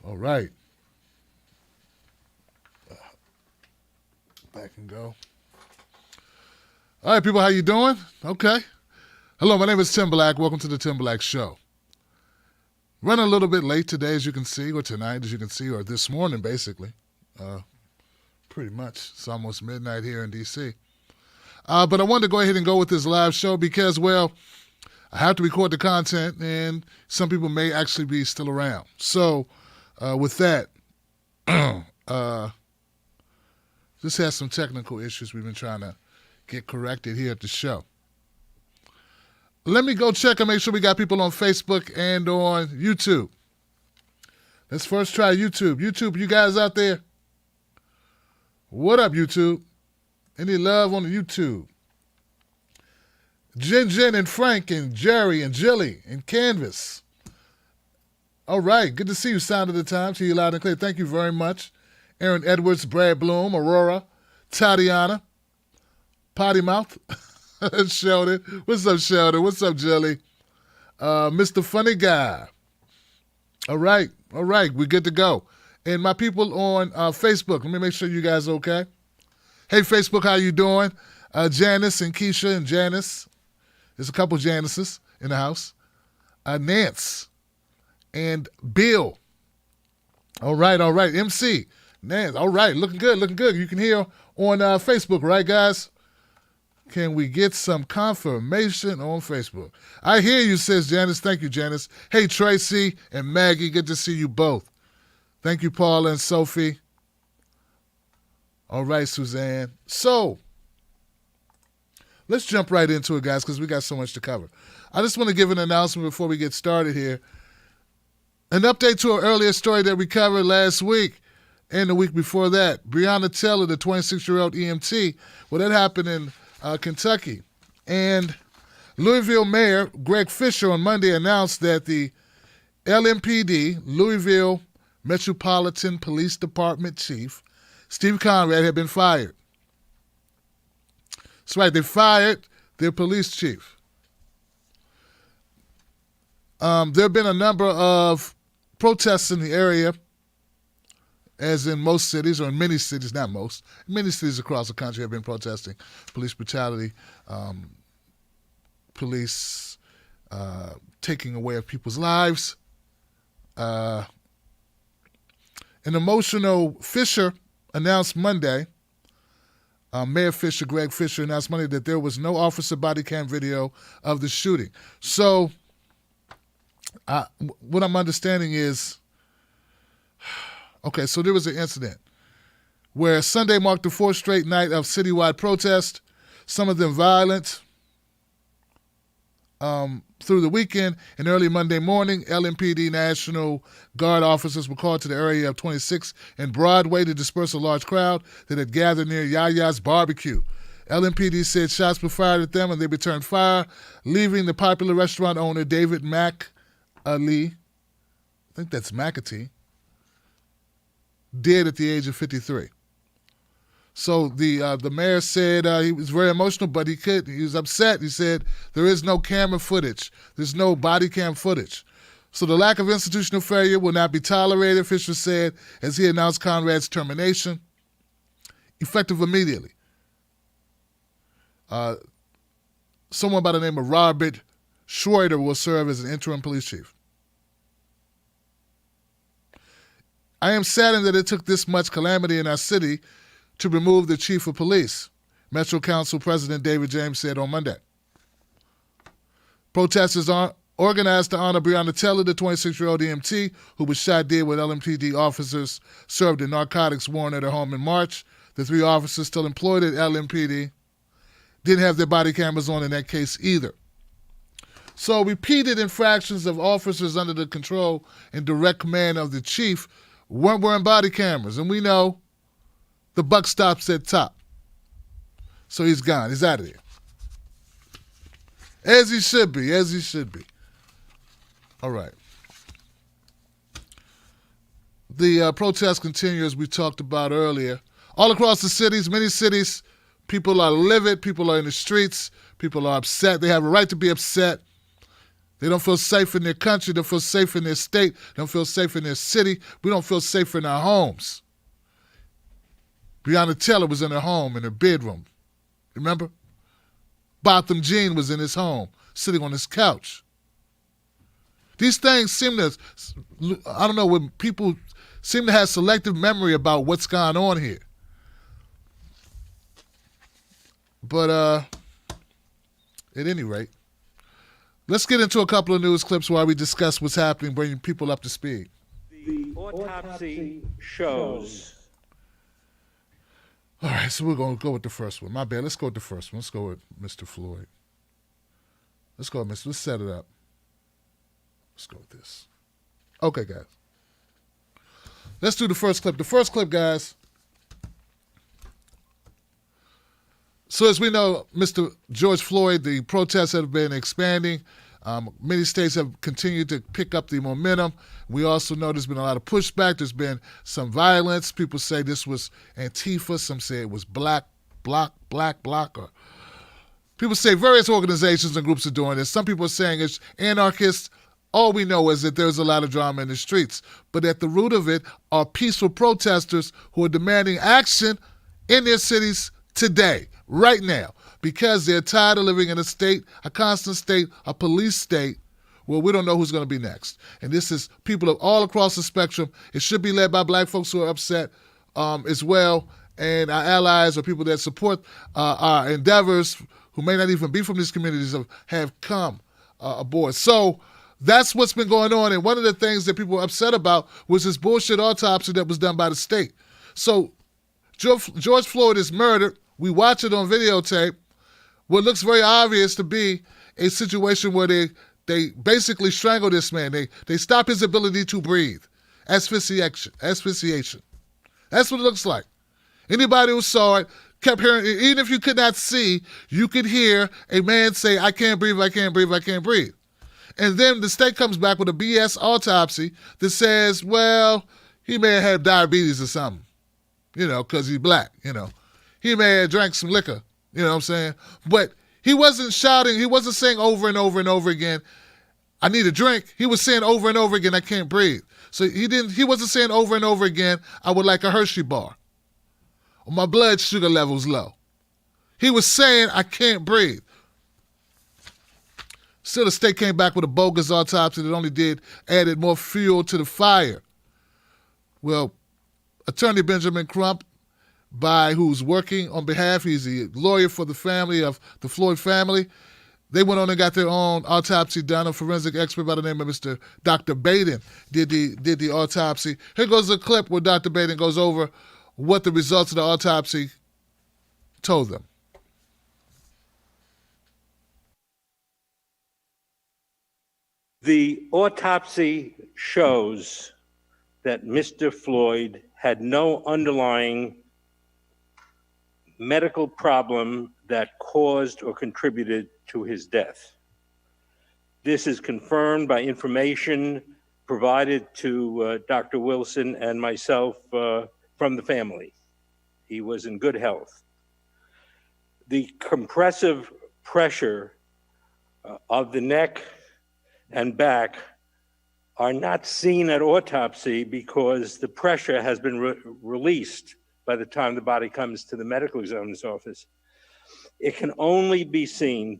All right. Back and go. All right, people, how you doing? Okay. Hello, my name is Tim Black. Welcome to the Tim Black Show. Running a little bit late today, as you can see, or tonight, as you can see, or this morning, basically. Pretty much. It's almost midnight here in D.C. But I wanted to go ahead and go with this live show because, well, I have to record the content, and some people may actually be still around. So, with that, just had some technical issues we've been trying to get corrected here at the show. Let me go check and make sure we got people on Facebook and on YouTube. Let's first try YouTube. YouTube, you guys out there? What up, YouTube? Any love on the YouTube? Jen and Frank and Jerry and Jilly and Canvas. All right, good to see you, Sound of the Times. Hear you loud and clear. Thank you very much. Aaron Edwards, Brad Bloom, Aurora, Tatiana, Potty Mouth, Sheldon. What's up, Sheldon? What's up, Jelly? Mr. Funny Guy. All right, we're good to go. And my people on Facebook, let me make sure you guys are okay. Hey, Facebook, how you doing? Janice and Keisha and Janice. There's a couple Janices in the house. Nance and Bill. All right. MC, Nance, all right, looking good. You can hear on Facebook, right, guys? Can we get some confirmation on Facebook? I hear you, says Janice. Thank you, Janice. Hey, Tracy and Maggie, good to see you both. Thank you, Paula and Sophie. All right, Suzanne. So, let's jump right into it, guys, because we got so much to cover. I just want to give an announcement before we get started here. An update to an earlier story that we covered last week and the week before that. Breonna Taylor, the 26-year-old EMT, well, that happened in Kentucky. And Louisville Mayor Greg Fisher on Monday announced that the LMPD, Louisville Metropolitan Police Department Chief, Steve Conrad, had been fired. That's right, they fired their police chief. There have been a number of protests in the area, as in most cities, or in many cities, not most, many cities across the country have been protesting police brutality, police taking away of people's lives. An emotional Fisher announced Monday, Mayor Fisher, Greg Fisher, announced Monday that there was no officer body cam video of the shooting. So what I'm understanding is, okay, so there was an incident where Sunday marked the fourth straight night of citywide protest, some of them violent. Through the weekend and early Monday morning, LMPD National Guard officers were called to the area of 26 and Broadway to disperse a large crowd that had gathered near Yaya's Barbecue. LMPD said shots were fired at them and they returned fire, leaving the popular restaurant owner David McAlee, I think that's McAtee, dead at the age of 53. So the mayor said he was very emotional, but he was upset. He said there is no camera footage. There's no body cam footage. So the lack of institutional failure will not be tolerated, Fisher said, as he announced Conrad's termination, effective immediately. Someone by the name of Robert Schroeder will serve as an interim police chief. I am saddened that it took this much calamity in our city to remove the chief of police, Metro Council President David James said on Monday. Protesters are organized to honor Breonna Taylor, the 26-year-old EMT who was shot dead when LMPD officers served a narcotics warrant at her home in March. The three officers still employed at LMPD didn't have their body cameras on in that case either. So repeated infractions of officers under the control and direct command of the chief weren't wearing body cameras, and we know the buck stops at top. So he's gone. He's out of there. As he should be. All right. The protests continue, as we talked about earlier. All across the cities, many cities, people are livid. People are in the streets. People are upset. They have a right to be upset. They don't feel safe in their country. They don't feel safe in their state. They don't feel safe in their city. We don't feel safe in our homes. Breonna Taylor was in her home, in her bedroom. Remember? Botham Jean was in his home, sitting on his couch. These things seem to, I don't know, when people seem to have selective memory about what's going on here. But at any rate, let's get into a couple of news clips while we discuss what's happening, bringing people up to speed. The autopsy shows. All right, so we're going to go with the first one. My bad. Let's go with the first one. Let's go with Mr. Floyd. Let's go with Mr. Let's set it up. Let's go with this. Okay, guys. Let's do the first clip. The first clip, guys. So as we know, Mr. George Floyd, the protests have been expanding. Many states have continued to pick up the momentum. We also know there's been a lot of pushback. There's been some violence. People say this was Antifa. Some say it was Black Bloc. Or people say various organizations and groups are doing this. Some people are saying it's anarchists. All we know is that there's a lot of drama in the streets. But at the root of it are peaceful protesters who are demanding action in their cities today, right now, because they're tired of living in a constant state, a police state, where we don't know who's going to be next. And this is people all across the spectrum. It should be led by black folks who are upset as well, and our allies or people that support our endeavors who may not even be from these communities have come aboard. So that's what's been going on. And one of the things that people were upset about was this bullshit autopsy that was done by the state. So George Floyd is murdered. We watch it on videotape. What looks very obvious to be a situation where they basically strangle this man. They stop his ability to breathe. Asphyxiation. That's what it looks like. Anybody who saw it kept hearing, even if you could not see, you could hear a man say, I can't breathe, I can't breathe, I can't breathe. And then the state comes back with a BS autopsy that says, well, he may have had diabetes or something, because he's black, He may have drank some liquor, you know what I'm saying? But he wasn't shouting, he wasn't saying over and over and over again, I need a drink. He was saying over and over again, I can't breathe. So he wasn't saying over and over again, I would like a Hershey bar. Or my blood sugar level's low. He was saying, I can't breathe. Still, the state came back with a bogus autopsy that added more fuel to the fire. Well, Attorney Benjamin Crump, who's working on behalf, he's a lawyer for the family of the Floyd family. They went on and got their own autopsy done. A forensic expert by the name of Mr. Dr. Baden did the autopsy. Here goes a clip where Dr. Baden goes over what the results of the autopsy told them. The autopsy shows that Mr. Floyd had no underlying medical problem that caused or contributed to his death. This is confirmed by information provided to Dr. Wilson and myself from the family. He was in good health. The compressive pressure of the neck and back are not seen at autopsy because the pressure has been released by the time the body comes to the medical examiner's office. It can only be seen,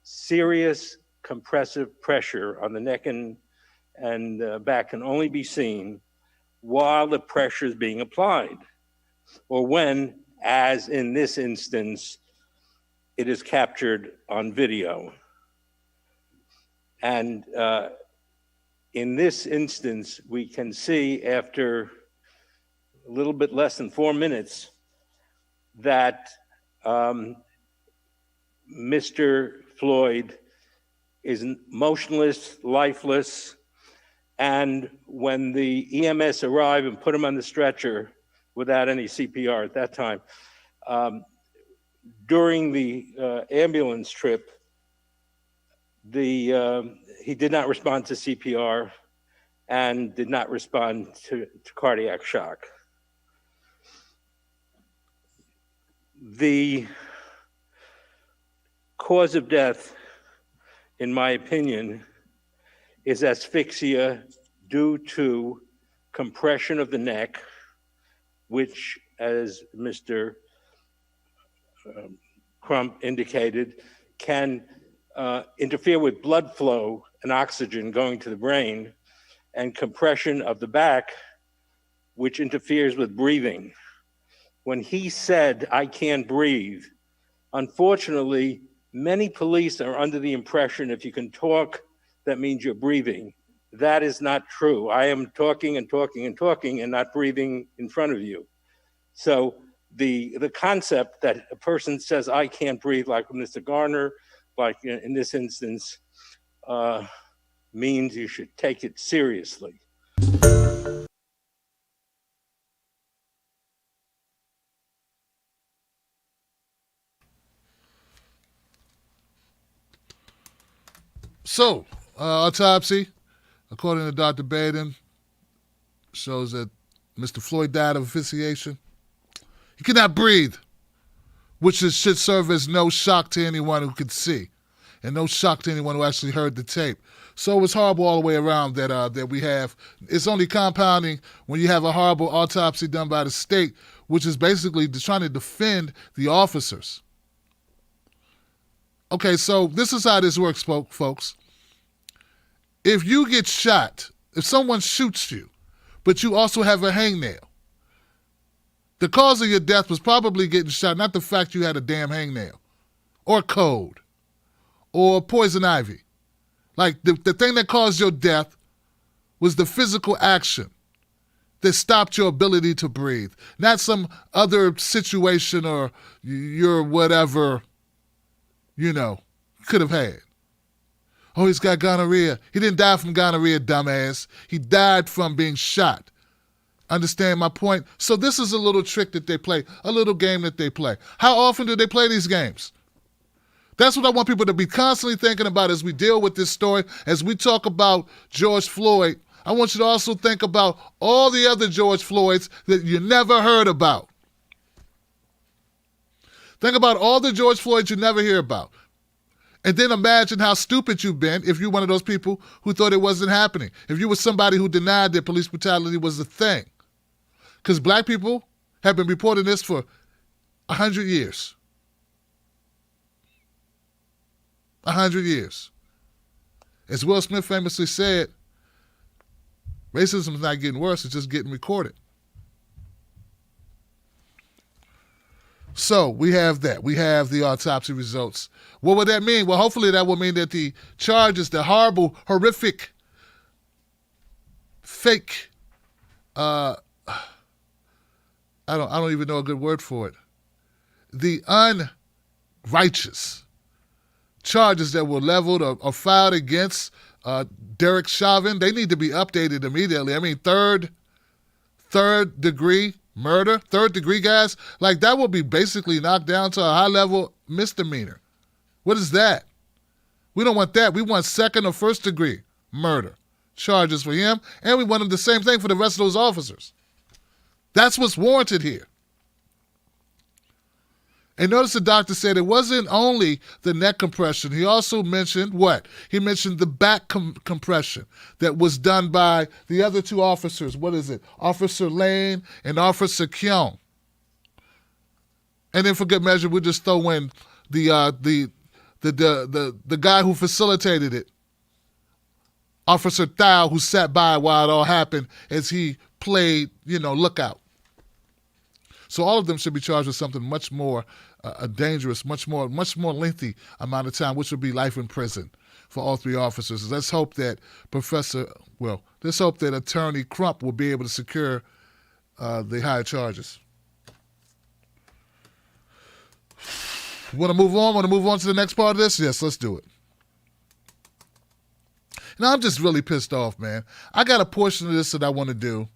serious compressive pressure on the neck and back can only be seen while the pressure is being applied, or when, as in this instance, it is captured on video. And in this instance, we can see after a little bit less than 4 minutes that Mr. Floyd is motionless, lifeless, and when the EMS arrived and put him on the stretcher without any CPR at that time, during the ambulance trip, he did not respond to CPR and did not respond to cardiac shock. The cause of death in my opinion, is asphyxia due to compression of the neck, which, as Mr. Crump indicated, can interfere with blood flow and oxygen going to the brain, and compression of the back, which interferes with breathing. When he said, "I can't breathe," unfortunately, many police are under the impression if you can talk, that means you're breathing. That is not true. I am talking and talking and talking and not breathing in front of you. So the concept that a person says, "I can't breathe," like Mr. Garner, like in this instance, means you should take it seriously. So, autopsy, according to Dr. Baden, shows that Mr. Floyd died of asphyxiation. He cannot breathe, which should serve as no shock to anyone who could see, and no shock to anyone who actually heard the tape. So it was horrible all the way around that we have. It's only compounding when you have a horrible autopsy done by the state, which is basically trying to defend the officers. Okay, so this is how this works, folks. If you get shot, if someone shoots you, but you also have a hangnail, the cause of your death was probably getting shot, not the fact you had a damn hangnail, or cold, or poison ivy. Like, the thing that caused your death was the physical action that stopped your ability to breathe, not some other situation or your whatever, could have had. Oh, he's got gonorrhea. He didn't die from gonorrhea, dumbass. He died from being shot. Understand my point? So this is a little trick that they play, a little game that they play. How often do they play these games? That's what I want people to be constantly thinking about as we deal with this story, as we talk about George Floyd. I want you to also think about all the other George Floyds that you never heard about. Think about all the George Floyds you never hear about. And then imagine how stupid you've been if you're one of those people who thought it wasn't happening. If you were somebody who denied that police brutality was a thing. Because black people have been reporting this for 100 years. 100 years. As Will Smith famously said, racism is not getting worse, it's just getting recorded. So we have that. We have the autopsy results. What would that mean? Well, hopefully that will mean that the charges, the horrible, horrific, fake, I don't even know a good word for it. The unrighteous charges that were leveled or filed against Derek Chauvin, they need to be updated immediately. I mean, third degree murder, third degree, guys, like that will be basically knocked down to a high level misdemeanor. What is that? We don't want that. We want second or first degree murder charges for him, and we want him the same thing for the rest of those officers. That's what's warranted here. And notice the doctor said it wasn't only the neck compression. He also mentioned what? He mentioned the back compression that was done by the other two officers. What is it? Officer Lane and Officer Kyung. And then for good measure, we'll just throw in the guy who facilitated it, Officer Thao, who sat by while it all happened as he played, lookout. So all of them should be charged with something much more dangerous, much more lengthy amount of time, which would be life in prison for all three officers. Let's hope that Attorney Crump will be able to secure the higher charges. Want to move on? Want to move on to the next part of this? Yes, let's do it. Now, I'm just really pissed off, man. I got a portion of this that I want to do,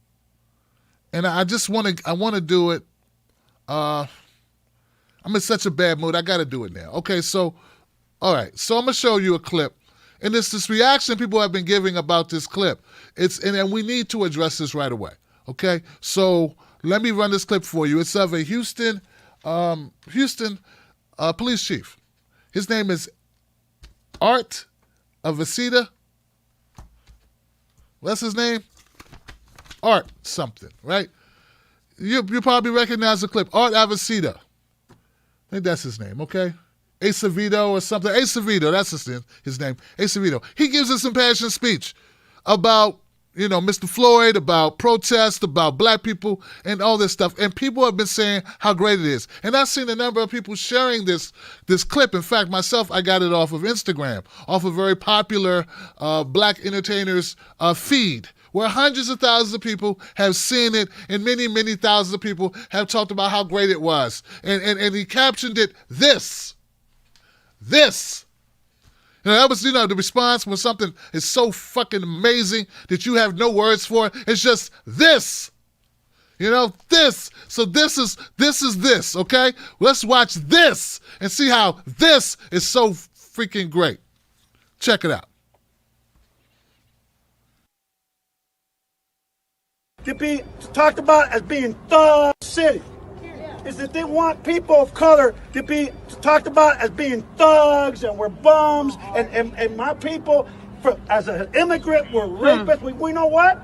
and I want to do it. I'm in such a bad mood. I got to do it now. Okay, so, all right. So I'm going to show you a clip. And it's this reaction people have been giving about this clip. And we need to address this right away. Okay? So let me run this clip for you. It's of a Houston police chief. His name is Art Avicida. What's his name? Art something, right? You probably recognize the clip. Art Avicida. I think that's his name, okay? Acevedo or something. Acevedo, that's his name. Acevedo. He gives us impassioned speech about, Mr. Floyd, about protest, about black people, and all this stuff. And people have been saying how great it is. And I've seen a number of people sharing this clip. In fact, myself, I got it off of Instagram, off a very popular black entertainers feed, where hundreds of thousands of people have seen it, and many, many thousands of people have talked about how great it was. And he captioned it, this. That was, the response when something is so fucking amazing that you have no words for it. It's just this. This. So this is this, okay? Let's watch this and see how this is so freaking great. Check it out. To be talked about as being thug city is that they want people of color to be talked about as being thugs and we're bums and my people as an immigrant we're rapists. We know what?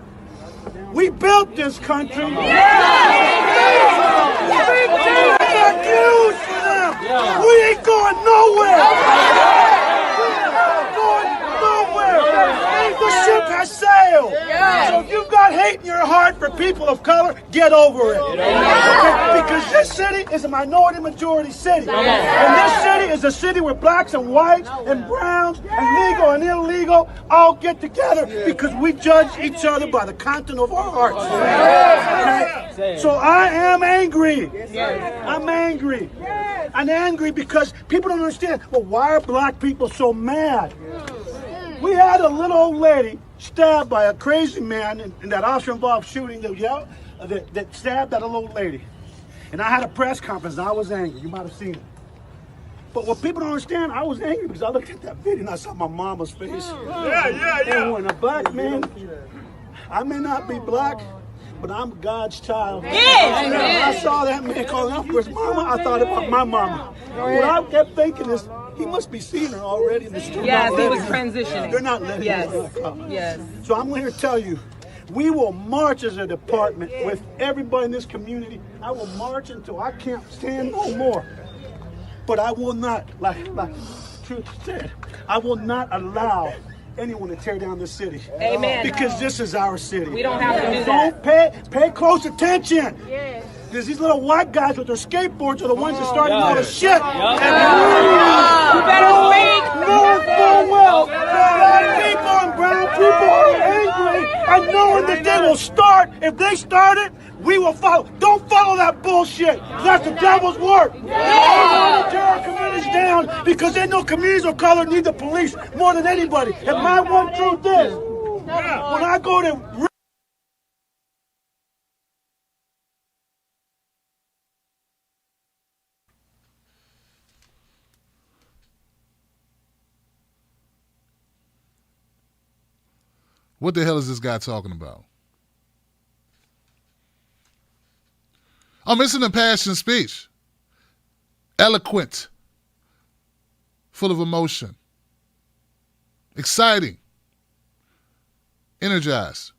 We built this country. We ain't going nowhere. The ship has sailed. So if you've got hate in your heart for people of color, get over it. Okay? Because this city is a minority majority city. And this city is a city where blacks and whites and browns and legal and illegal all get together because we judge each other by the content of our hearts. Okay? So I am angry. I'm angry. I'm angry because people don't understand. Well, why are black people so mad? We had a little old lady stabbed by a crazy man in that officer-involved shooting that stabbed that little old lady. And I had a press conference and I was angry. You might have seen it. But what people don't understand, I was angry because I looked at that video and I saw my mama's face. And when a black man, I may not be black, but I'm God's child. When I saw that man calling out for his mama, I thought about my mama. What I kept thinking is, he must be seeing her already in the street. Yes, he was transitioning. They're not letting her come. Yes. So I'm here to tell you, we will march as a department with everybody in this community. I will march until I can't stand no more. But I will not, like Truth said, I will not allow anyone to tear down this city. Amen. Because this is our city. We don't have to do that. Don't pay close attention. Yes. Because these little white guys with their skateboards are the ones that started all the shit. You better speak. Knowing full well that black people and brown people are angry and knowing that they will start. If they start it, we will follow. Don't follow that bullshit. That's the devil's work. They want to tear our communities down because they know communities of color need the police more than anybody. And my one truth is, when I go to what the hell is this guy talking about? It's an impassioned speech. Eloquent. Full of emotion. Exciting. Energized.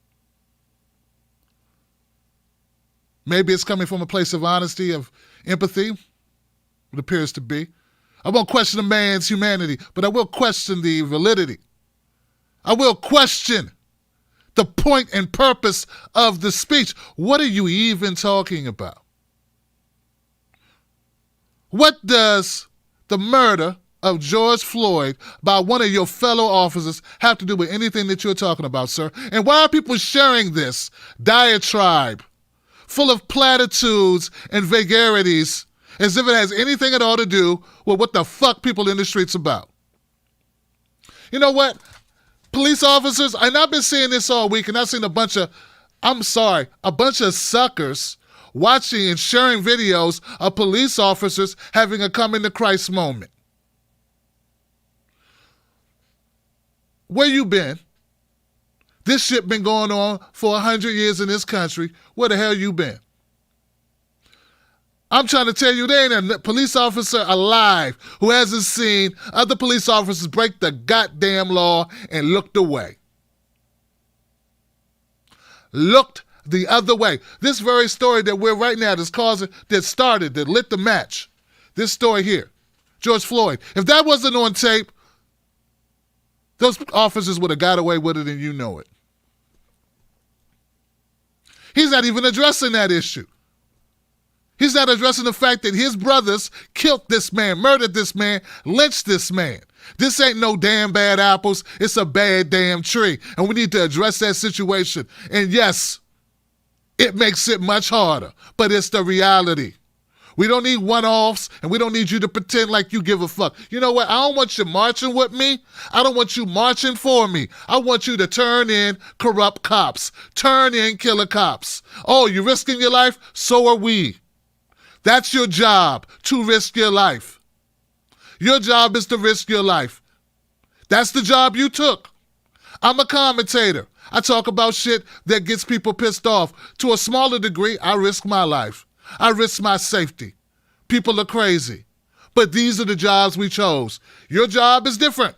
Maybe it's coming from a place of honesty, of empathy. It appears to be. I won't question a man's humanity, but I will question the validity. I will question the point and purpose of the speech. What are you even talking about? What does the murder of George Floyd by one of your fellow officers have to do with anything that you're talking about, sir? And why are people sharing this diatribe full of platitudes and vagaries as if it has anything at all to do with what the fuck people in the streets about? You know what? Police officers, and I've been seeing this all week, and I've seen a bunch of suckers watching and sharing videos of police officers having a coming to Christ moment. Where you been? This shit been going on for 100 years in this country. Where the hell you been? I'm trying to tell you, there ain't a police officer alive who hasn't seen other police officers break the goddamn law and looked away. Looked the other way. This very story that we're right now, that lit the match. This story here, George Floyd. If that wasn't on tape, those officers would have got away with it, and you know it. He's not even addressing that issue. He's not addressing the fact that his brothers killed this man, murdered this man, lynched this man. This ain't no damn bad apples. It's a bad damn tree. And we need to address that situation. And yes, it makes it much harder, but it's the reality. We don't need one-offs, and we don't need you to pretend like you give a fuck. You know what? I don't want you marching with me. I don't want you marching for me. I want you to turn in corrupt cops. Turn in killer cops. Oh, you risking your life? So are we. That's your job, to risk your life. Your job is to risk your life. That's the job you took. I'm a commentator. I talk about shit that gets people pissed off. To a smaller degree, I risk my life. I risk my safety. People are crazy. But these are the jobs we chose. Your job is different.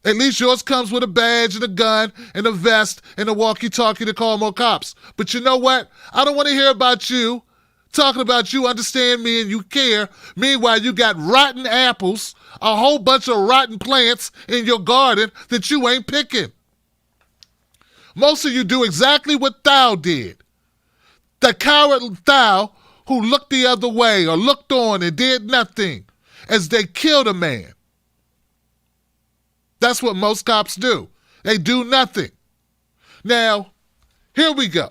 At least yours comes with a badge and a gun and a vest and a walkie-talkie to call more cops. But you know what? I don't want to hear about you talking about you understand me and you care. Meanwhile, you got rotten apples, a whole bunch of rotten plants in your garden that you ain't picking. Most of you do exactly what thou did. The coward thou who looked the other way or looked on and did nothing as they killed a man. That's what most cops do. They do nothing. Now, here we go.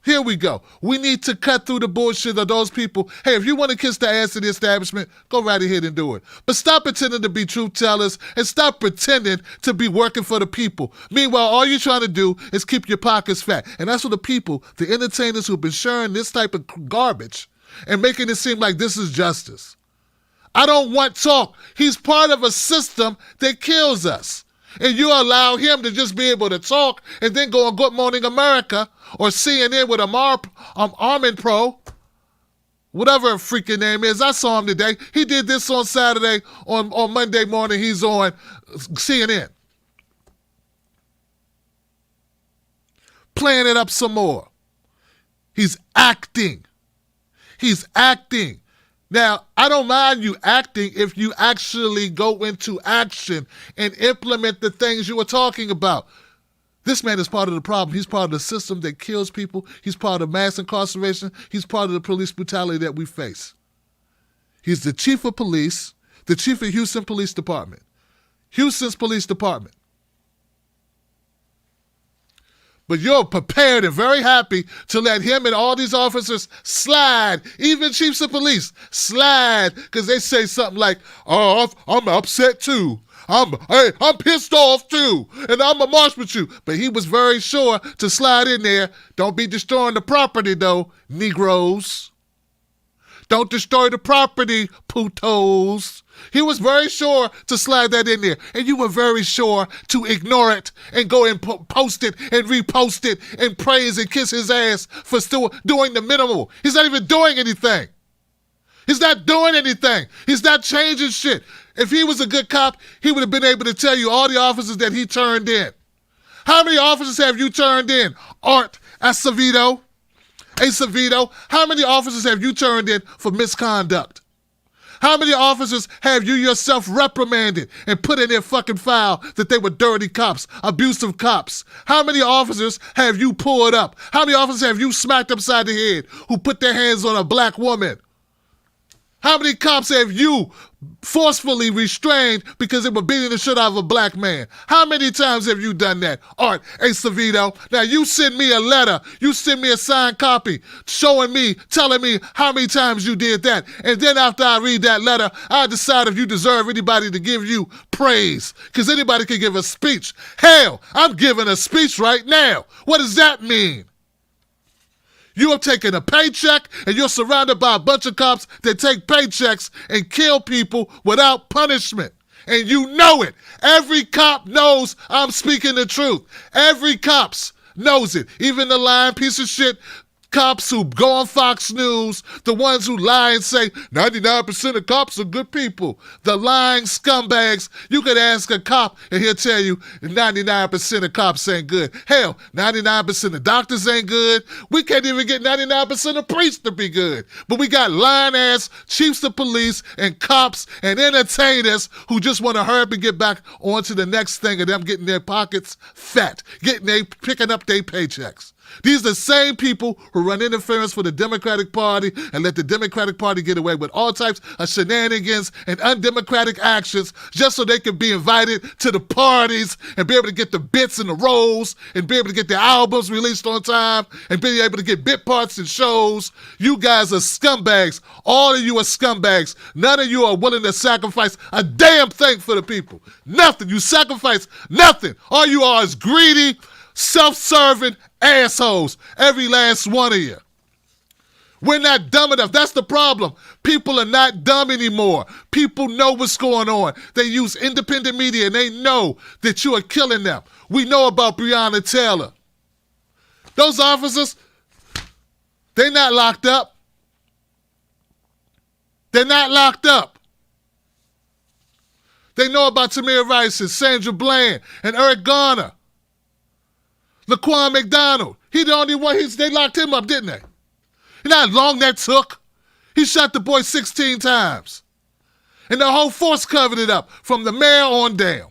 Here we go. We need to cut through the bullshit of those people. Hey, if you want to kiss the ass of the establishment, go right ahead and do it. But stop pretending to be truth tellers and stop pretending to be working for the people. Meanwhile, all you're trying to do is keep your pockets fat. And that's what the people, the entertainers who've been sharing this type of garbage and making it seem like this is justice. I don't want talk. He's part of a system that kills us. And you allow him to just be able to talk and then go on Good Morning America or CNN with Armin Pro, whatever a freaking name is. I saw him today. He did this on Saturday. On Monday morning, he's on CNN. Playing it up some more. He's acting. He's acting. Now, I don't mind you acting if you actually go into action and implement the things you were talking about. This man is part of the problem. He's part of the system that kills people. He's part of mass incarceration. He's part of the police brutality that we face. He's the chief of police, the chief of Houston Police Department. Houston's police department. But you're prepared and very happy to let him and all these officers slide, even chiefs of police, slide, because they say something like, oh, I'm upset too. I'm pissed off too, and I'm going to march with you. But he was very sure to slide in there. Don't be destroying the property, though, Negroes. Don't destroy the property, putos. He was very sure to slide that in there. And you were very sure to ignore it and go and post it and repost it and praise and kiss his ass for still doing the minimal. He's not even doing anything. He's not doing anything. He's not changing shit. If he was a good cop, he would have been able to tell you all the officers that he turned in. How many officers have you turned in? Art Acevedo. How many officers have you turned in for misconduct? How many officers have you yourself reprimanded and put in their fucking file that they were dirty cops, abusive cops? How many officers have you pulled up? How many officers have you smacked upside the head who put their hands on a black woman? How many cops have you forcefully restrained because they were beating the shit out of a black man? How many times have you done that, Art Acevedo? Now, you send me a letter. You send me a signed copy showing me, telling me how many times you did that. And then after I read that letter, I decide if you deserve anybody to give you praise. Because anybody can give a speech. Hell, I'm giving a speech right now. What does that mean? You have taken a paycheck and you're surrounded by a bunch of cops that take paychecks and kill people without punishment. And you know it. Every cop knows I'm speaking the truth. Every cop knows it. Even the lying piece of shit Cops who go on Fox News, the ones who lie and say 99% of cops are good people. The lying scumbags. You could ask a cop and he'll tell you 99% of cops ain't good. Hell, 99% of doctors ain't good. We can't even get 99% of priests to be good. But we got lying-ass chiefs of police and cops and entertainers who just want to hurry up and get back onto the next thing of them getting their pockets fat, picking up their paychecks. These are the same people who run interference for the Democratic Party and let the Democratic Party get away with all types of shenanigans and undemocratic actions just so they can be invited to the parties and be able to get the bits and the roles and be able to get their albums released on time and be able to get bit parts in shows. You guys are scumbags. All of you are scumbags. None of you are willing to sacrifice a damn thing for the people. Nothing. You sacrifice nothing. All you are is greedy, self-serving assholes, every last one of you. We're not dumb enough. That's the problem. People are not dumb anymore. People know what's going on. They use independent media and they know that you are killing them. We know about Breonna Taylor. Those officers, they're not locked up. They're not locked up. They know about Tamir Rice and Sandra Bland and Eric Garner. Laquan McDonald, he the only one, they locked him up, didn't they? You know how long that took? He shot the boy 16 times. And the whole force covered it up, from the mayor on down.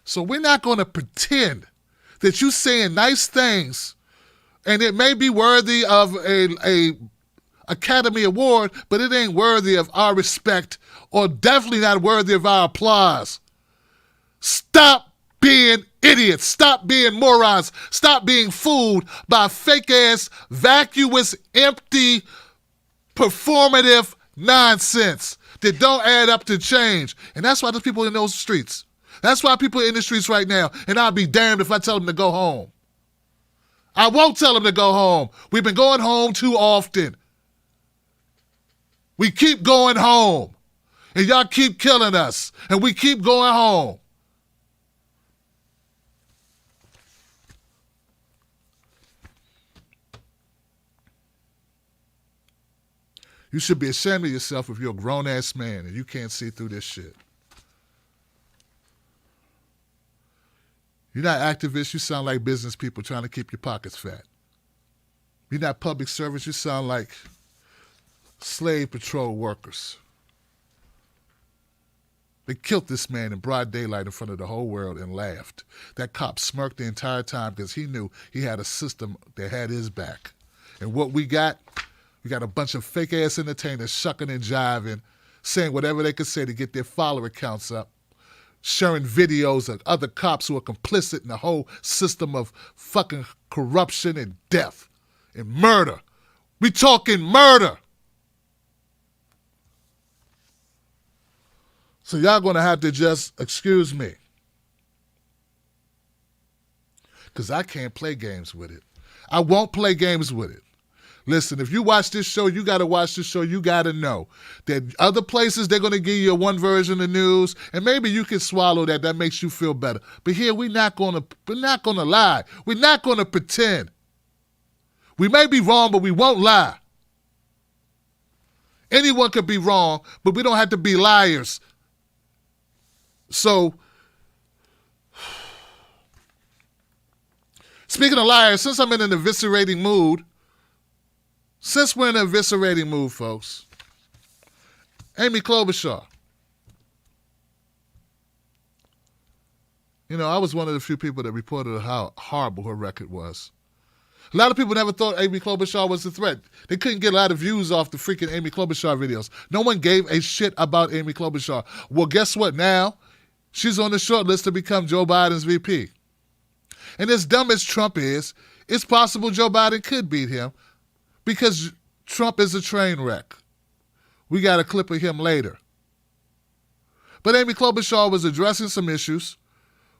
So we're not going to pretend that you saying nice things, and it may be worthy of a Academy Award, but it ain't worthy of our respect, or definitely not worthy of our applause. Stop being idiots. Stop being morons. Stop being fooled by fake-ass, vacuous, empty, performative nonsense that don't add up to change. And that's why there's people in those streets. That's why people are in the streets right now, and I'll be damned if I tell them to go home. I won't tell them to go home. We've been going home too often. We keep going home, and y'all keep killing us, and we keep going home. You should be ashamed of yourself if you're a grown-ass man and you can't see through this shit. You're not activists. You sound like business people trying to keep your pockets fat. You're not public servants. You sound like slave patrol workers. They killed this man in broad daylight in front of the whole world and laughed. That cop smirked the entire time because he knew he had a system that had his back. And what we got a bunch of fake-ass entertainers shucking and jiving, saying whatever they could say to get their follower counts up, sharing videos of other cops who are complicit in the whole system of fucking corruption and death and murder. We talking murder. So y'all gonna have to just excuse me, because I can't play games with it. I won't play games with it. Listen, if you watch this show, you got to watch this show. You got to know that other places, they're going to give you one version of news, and maybe you can swallow that. That makes you feel better. But here, we're not going to lie. We're not going to pretend. We may be wrong, but we won't lie. Anyone could be wrong, but we don't have to be liars. So, speaking of liars, since I'm in an eviscerating mood, since we're in an eviscerating mood, folks, Amy Klobuchar. You know, I was one of the few people that reported how horrible her record was. A lot of people never thought Amy Klobuchar was a threat. They couldn't get a lot of views off the freaking Amy Klobuchar videos. No one gave a shit about Amy Klobuchar. Well, guess what now? She's on the short list to become Joe Biden's VP. And as dumb as Trump is, it's possible Joe Biden could beat him, because Trump is a train wreck. We got a clip of him later. But Amy Klobuchar was addressing some issues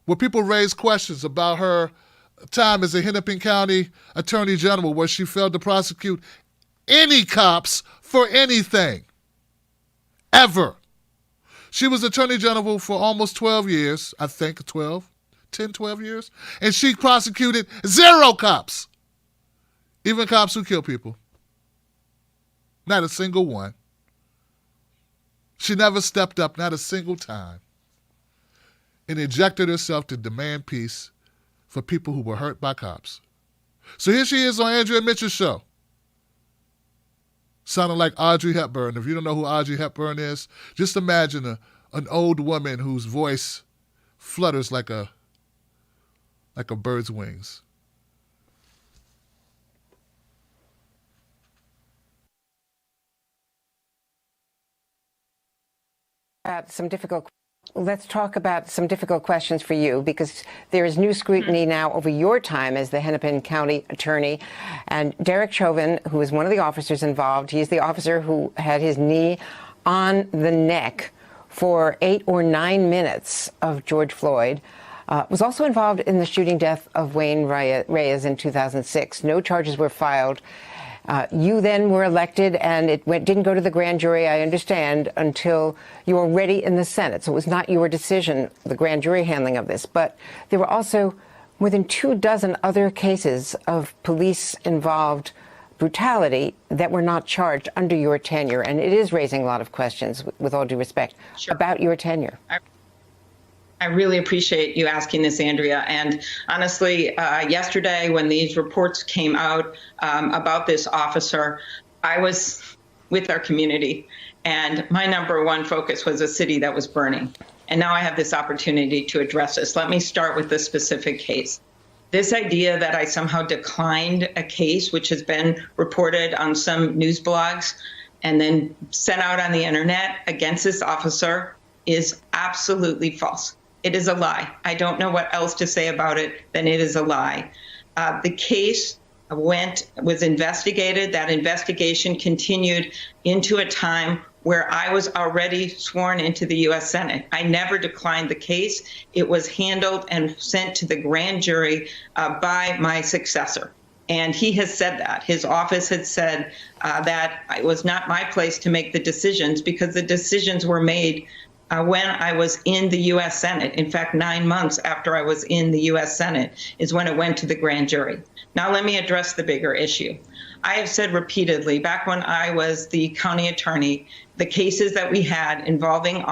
where people raised questions about her time as a Hennepin County Attorney General, where she failed to prosecute any cops for anything, ever. She was Attorney General for almost 12 years, I think 12 years, and she prosecuted 0 cops. Even cops who kill people. Not a single one. She never stepped up, not a single time, and ejected herself to demand peace for people who were hurt by cops. So here she is on Andrea Mitchell's show, sounding like Audrey Hepburn. If you don't know who Audrey Hepburn is, just imagine an old woman whose voice flutters like a bird's wings. Let's talk about some difficult questions for you, because there is new scrutiny now over your time as the Hennepin County attorney. And Derek Chauvin, who is one of the officers involved, he is the officer who had his knee on the neck for 8 or 9 minutes of George Floyd, was also involved in the shooting death of Wayne Reyes in 2006. No charges were filed. You then were elected, and it didn't go to the grand jury, I understand, until you were already in the Senate. So it was not your decision, the grand jury handling of this. But there were also more than 24 other cases of police-involved brutality that were not charged under your tenure. And it is raising a lot of questions, with all due respect, about your tenure. I really appreciate you asking this, Andrea. And honestly, yesterday when these reports came out about this officer, I was with our community, and my number one focus was a city that was burning. And now I have this opportunity to address this. Let me start with this specific case. This idea that I somehow declined a case which has been reported on some news blogs and then sent out on the internet against this officer is absolutely false. It is a lie. I don't know what else to say about it than it is a lie. The case was investigated. That investigation continued into a time where I was already sworn into the U.S. Senate. I never declined the case. It was handled and sent to the grand jury by my successor. And he has said that. His office had said that it was not my place to make the decisions, because the decisions were made when I was in the U.S. Senate. In fact, 9 months after I was in the U.S. Senate is when it went to the grand jury. Now, let me address the bigger issue. I have said repeatedly, back when I was the county attorney, the cases that we had involving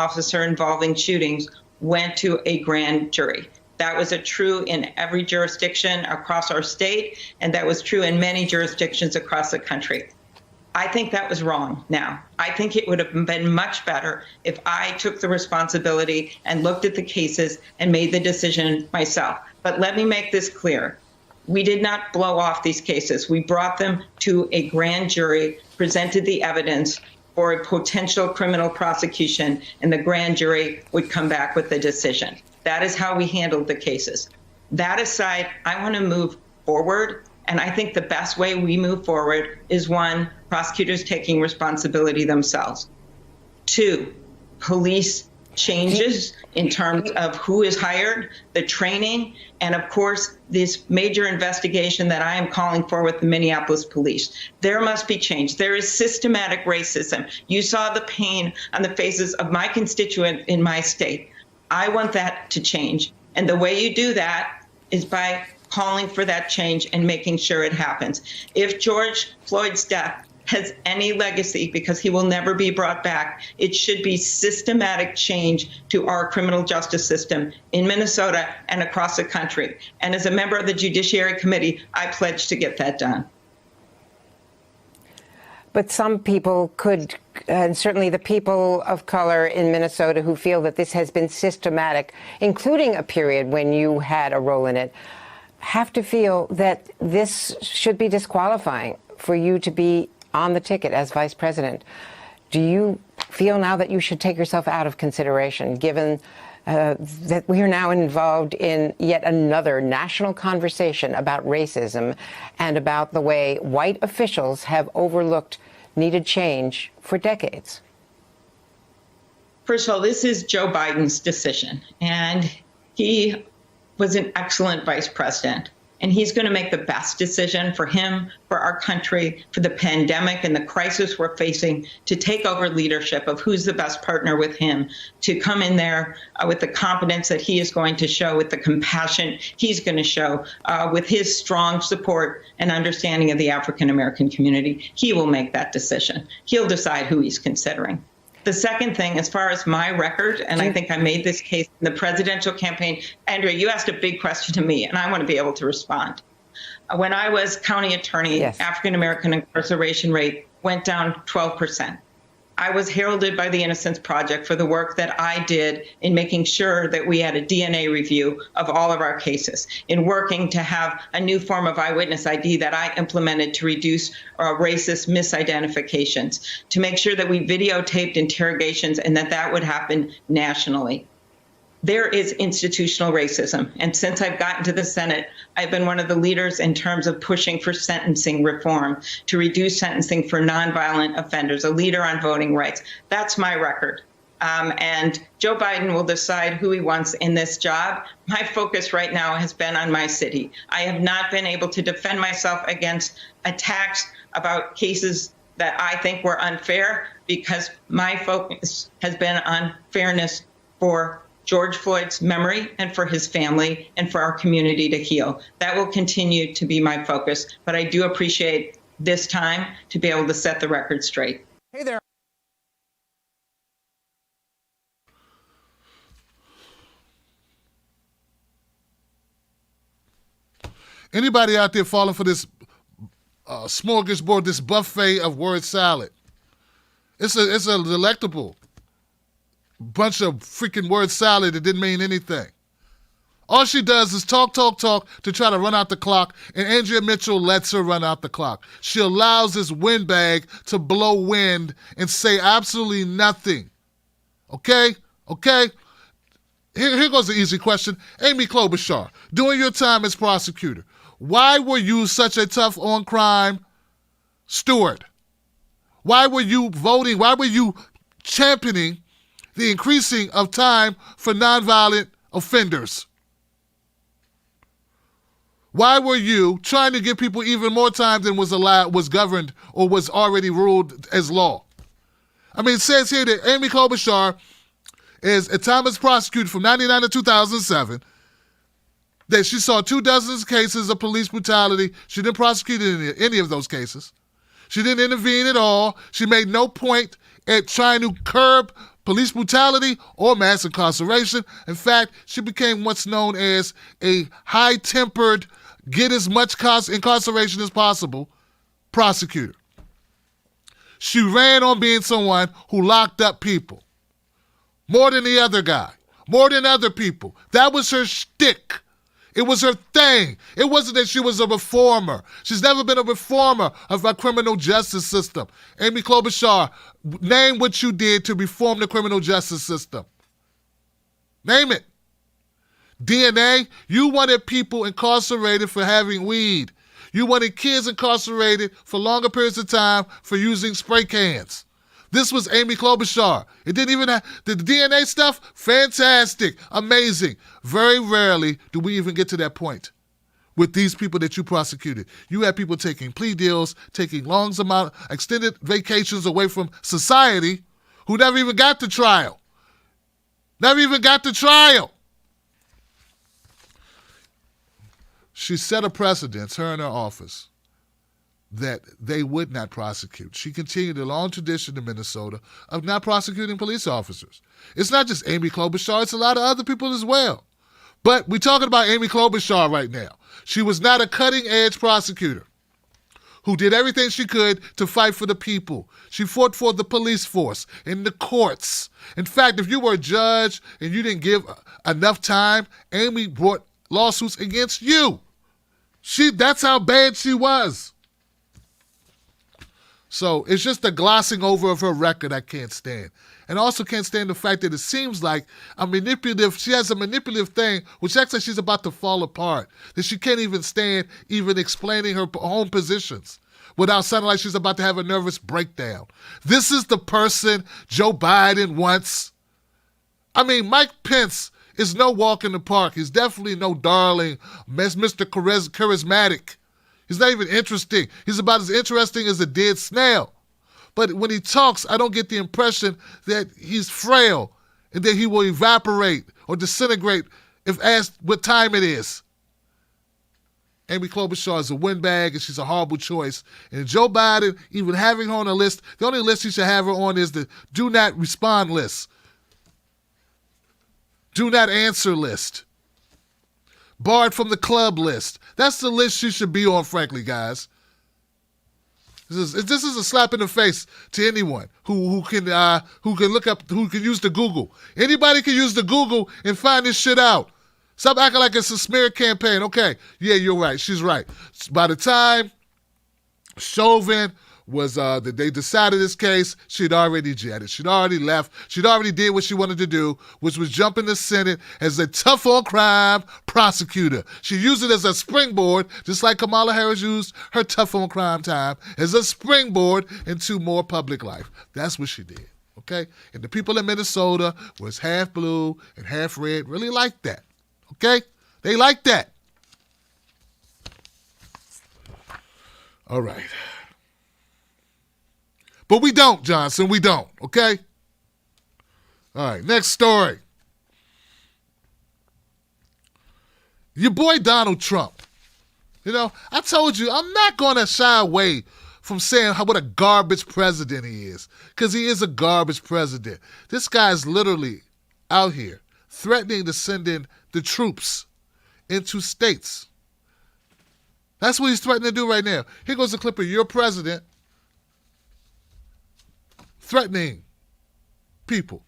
shootings went to a grand jury. That was true in every jurisdiction across our state, and that was true in many jurisdictions across the country. I think that was wrong now. I think it would have been much better if I took the responsibility and looked at the cases and made the decision myself. But let me make this clear. We did not blow off these cases. We brought them to a grand jury, presented the evidence for a potential criminal prosecution, and the grand jury would come back with the decision. That is how we handled the cases. That aside, I want to move forward. And I think the best way we move forward is, 1, prosecutors taking responsibility themselves. 2, police changes in terms of who is hired, the training, and of course, this major investigation that I am calling for with the Minneapolis police. There must be change. There is systematic racism. You saw the pain on the faces of my constituent in my state. I want that to change. And the way you do that is by calling for that change and making sure it happens. If George Floyd's death has any legacy, because he will never be brought back, it should be systematic change to our criminal justice system in Minnesota and across the country. And as a member of the Judiciary Committee, I pledge to get that done. But some people could, and certainly the people of color in Minnesota who feel that this has been systematic, including a period when you had a role in it, have to feel that this should be disqualifying for you to be on the ticket as vice president. Do you feel now that you should take yourself out of consideration, given that we are now involved in yet another national conversation about racism and about the way white officials have overlooked needed change for decades? First of all, this is Joe Biden's decision, and he was an excellent vice president. And he's going to make the best decision for him, for our country, for the pandemic and the crisis we're facing, to take over leadership of who's the best partner with him, to come in there with the competence that he is going to show, with the compassion he's going to show, with his strong support and understanding of the African American community. He will make that decision. He'll decide who he's considering. The second thing, as far as my record, and I think I made this case in the presidential campaign, Andrea, you asked a big question to me, and I want to be able to respond. When I was county attorney, Yes. African American incarceration rate went down 12%. I was heralded by the Innocence Project for the work that I did in making sure that we had a DNA review of all of our cases, in working to have a new form of eyewitness ID that I implemented to reduce racist misidentifications, to make sure that we videotaped interrogations and that would happen nationally. There is institutional racism. And since I've gotten to the Senate, I've been one of the leaders in terms of pushing for sentencing reform, to reduce sentencing for nonviolent offenders, a leader on voting rights. That's my record. And Joe Biden will decide who he wants in this job. My focus right now has been on my city. I have not been able to defend myself against attacks about cases that I think were unfair, because my focus has been on fairness for George Floyd's memory and for his family and for our community to heal. That will continue to be my focus, but I do appreciate this time to be able to set the record straight. Hey there. Anybody out there falling for this smorgasbord, this buffet of word salad? It's a delectable bunch of freaking word salad that didn't mean anything. All she does is talk to try to run out the clock, and Andrea Mitchell lets her run out the clock. She allows this windbag to blow wind and say absolutely nothing. Okay? Here goes the easy question. Amy Klobuchar, during your time as prosecutor, why were you such a tough on crime steward? Why were you voting? Why were you championing the increasing of time for nonviolent offenders? Why were you trying to give people even more time than was governed, or was already ruled as law? I mean, it says here that Amy Klobuchar is a time as prosecutor from 1999 to 2007, that she saw 24 cases of police brutality. She didn't prosecute any of those cases. She didn't intervene at all. She made no point at trying to curb police brutality or mass incarceration. In fact, she became what's known as a high-tempered, get as much incarceration as possible prosecutor. She ran on being someone who locked up people more than the other guy, more than other people. That was her shtick. It was her thing. It wasn't that she was a reformer. She's never been a reformer of our criminal justice system. Amy Klobuchar, name what you did to reform the criminal justice system. Name it. DNA, you wanted people incarcerated for having weed. You wanted kids incarcerated for longer periods of time for using spray cans. This was Amy Klobuchar. It didn't even have the DNA stuff. Fantastic, amazing. Very rarely do we even get to that point with these people that you prosecuted. You had people taking plea deals, taking extended vacations away from society, who never even got to trial. She set a precedent, her and her office, that they would not prosecute. She continued a long tradition in Minnesota of not prosecuting police officers. It's not just Amy Klobuchar, it's a lot of other people as well. But we're talking about Amy Klobuchar right now. She was not a cutting-edge prosecutor who did everything she could to fight for the people. She fought for the police force in the courts. In fact, if you were a judge and you didn't give enough time, Amy brought lawsuits against you. That's how bad she was. So it's just the glossing over of her record I can't stand. And I also can't stand the fact that it seems like she has a manipulative thing, which acts like she's about to fall apart, that she can't even stand even explaining her own positions without sounding like she's about to have a nervous breakdown. This is the person Joe Biden wants. I mean, Mike Pence It's no walk in the park. He's definitely no darling, Mr. Charismatic. He's not even interesting. He's about as interesting as a dead snail. But when he talks, I don't get the impression that he's frail and that he will evaporate or disintegrate if asked what time it is. Amy Klobuchar is a windbag, and she's a horrible choice. And Joe Biden, even having her on a list, the only list he should have her on is the do not respond list. Do not answer list. Barred from the club list. That's the list she should be on, frankly, guys. This is a slap in the face to anyone who can look up, who can use the Google. Anybody can use the Google and find this shit out. Stop acting like it's a smear campaign. Okay, yeah, you're right. She's right. By the time Chauvin was that they decided this case, she'd already jetted. She'd already left. She'd already did what she wanted to do, which was jump in the Senate as a tough on crime prosecutor. She used it as a springboard, just like Kamala Harris used her tough on crime time as a springboard into more public life. That's what she did. Okay? And the people in Minnesota was half blue and half red, really liked that. Okay? They like that. All right. But we don't, Johnson. We don't. Okay? All right. Next story. Your boy Donald Trump. You know, I told you, I'm not going to shy away from saying what a garbage president he is. Because he is a garbage president. This guy is literally out here threatening to send in the troops into states. That's what he's threatening to do right now. Here goes a clip of your president threatening people.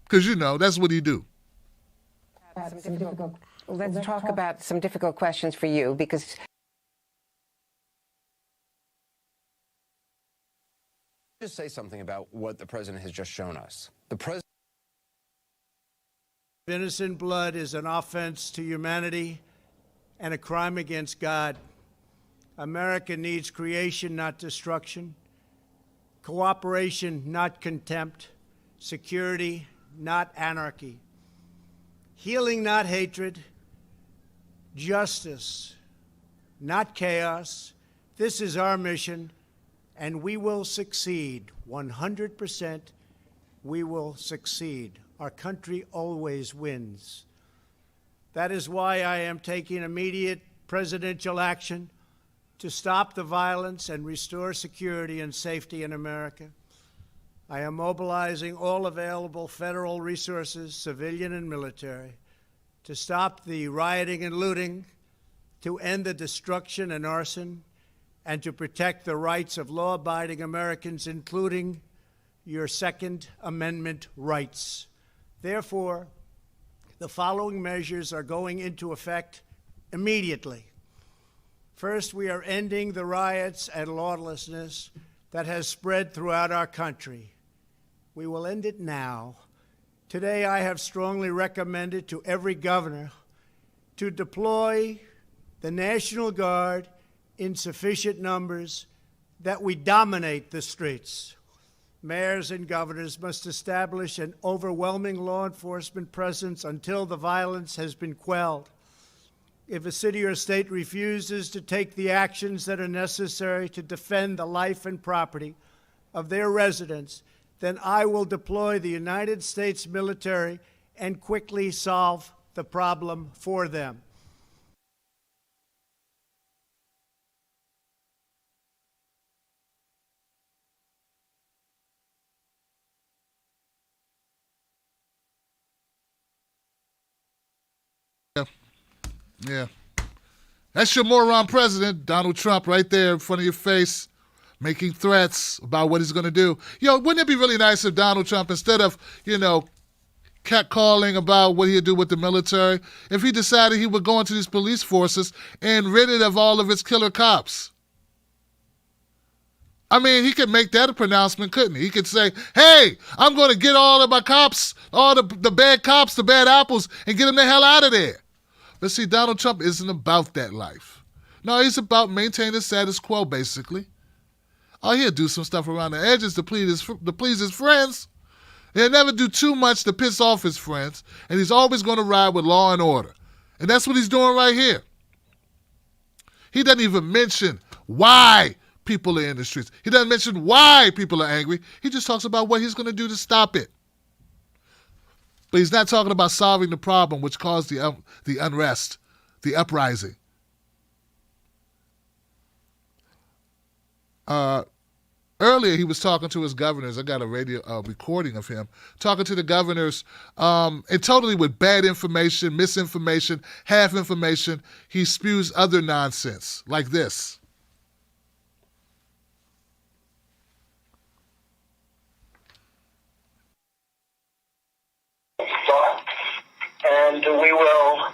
Because, you know, that's what he do. Let's talk about some difficult questions for you, because just say something about what the president has just shown us. The president. Innocent blood is an offense to humanity and a crime against God. America needs creation, not destruction. Cooperation, not contempt. Security, not anarchy. Healing, not hatred. Justice, not chaos. This is our mission, and we will succeed. 100%, we will succeed. Our country always wins. That is why I am taking immediate presidential action to stop the violence and restore security and safety in America. I am mobilizing all available federal resources, civilian and military, to stop the rioting and looting, to end the destruction and arson, and to protect the rights of law-abiding Americans, including your Second Amendment rights. Therefore, the following measures are going into effect immediately. First, we are ending the riots and lawlessness that has spread throughout our country. We will end it now. Today, I have strongly recommended to every governor to deploy the National Guard in sufficient numbers that we dominate the streets. Mayors and governors must establish an overwhelming law enforcement presence until the violence has been quelled. If a city or state refuses to take the actions that are necessary to defend the life and property of their residents, then I will deploy the United States military and quickly solve the problem for them. Yeah. That's your moron president, Donald Trump, right there in front of your face, making threats about what he's going to do. Yo, wouldn't it be really nice if Donald Trump, instead of, catcalling about what he'd do with the military, if he decided he would go into these police forces and rid it of all of its killer cops? I mean, he could make that a pronouncement, couldn't he? He could say, hey, I'm going to get all of my cops, all the bad cops, the bad apples, and get them the hell out of there. But see, Donald Trump isn't about that life. No, he's about maintaining the status quo, basically. Oh, he'll do some stuff around the edges to please his friends. He'll never do too much to piss off his friends, and he's always going to ride with law and order. And that's what he's doing right here. He doesn't even mention why people are in the streets. He doesn't mention why people are angry. He just talks about what he's going to do to stop it. But he's not talking about solving the problem which caused the unrest, the uprising. Earlier, he was talking to his governors. I got a radio recording of him talking to the governors, and totally with bad information, misinformation, half information. He spews other nonsense like this. And we will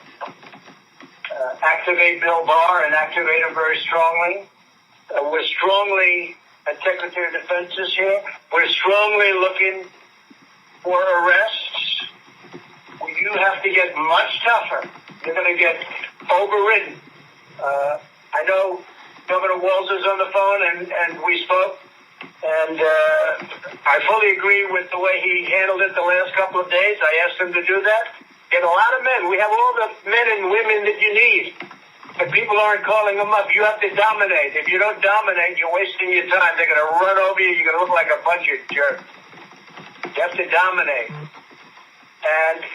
activate Bill Barr and activate him very strongly. We're strongly, as Secretary of Defense is here, we're strongly looking for arrests. You have to get much tougher. You're going to get overridden. I know Governor Walz is on the phone, and we spoke. And I fully agree with the way he handled it the last couple of days. I asked him to do that. Get a lot of men. We have all the men and women that you need. But people aren't calling them up. You have to dominate. If you don't dominate, you're wasting your time. They're going to run over you. You're going to look like a bunch of jerks. You have to dominate. And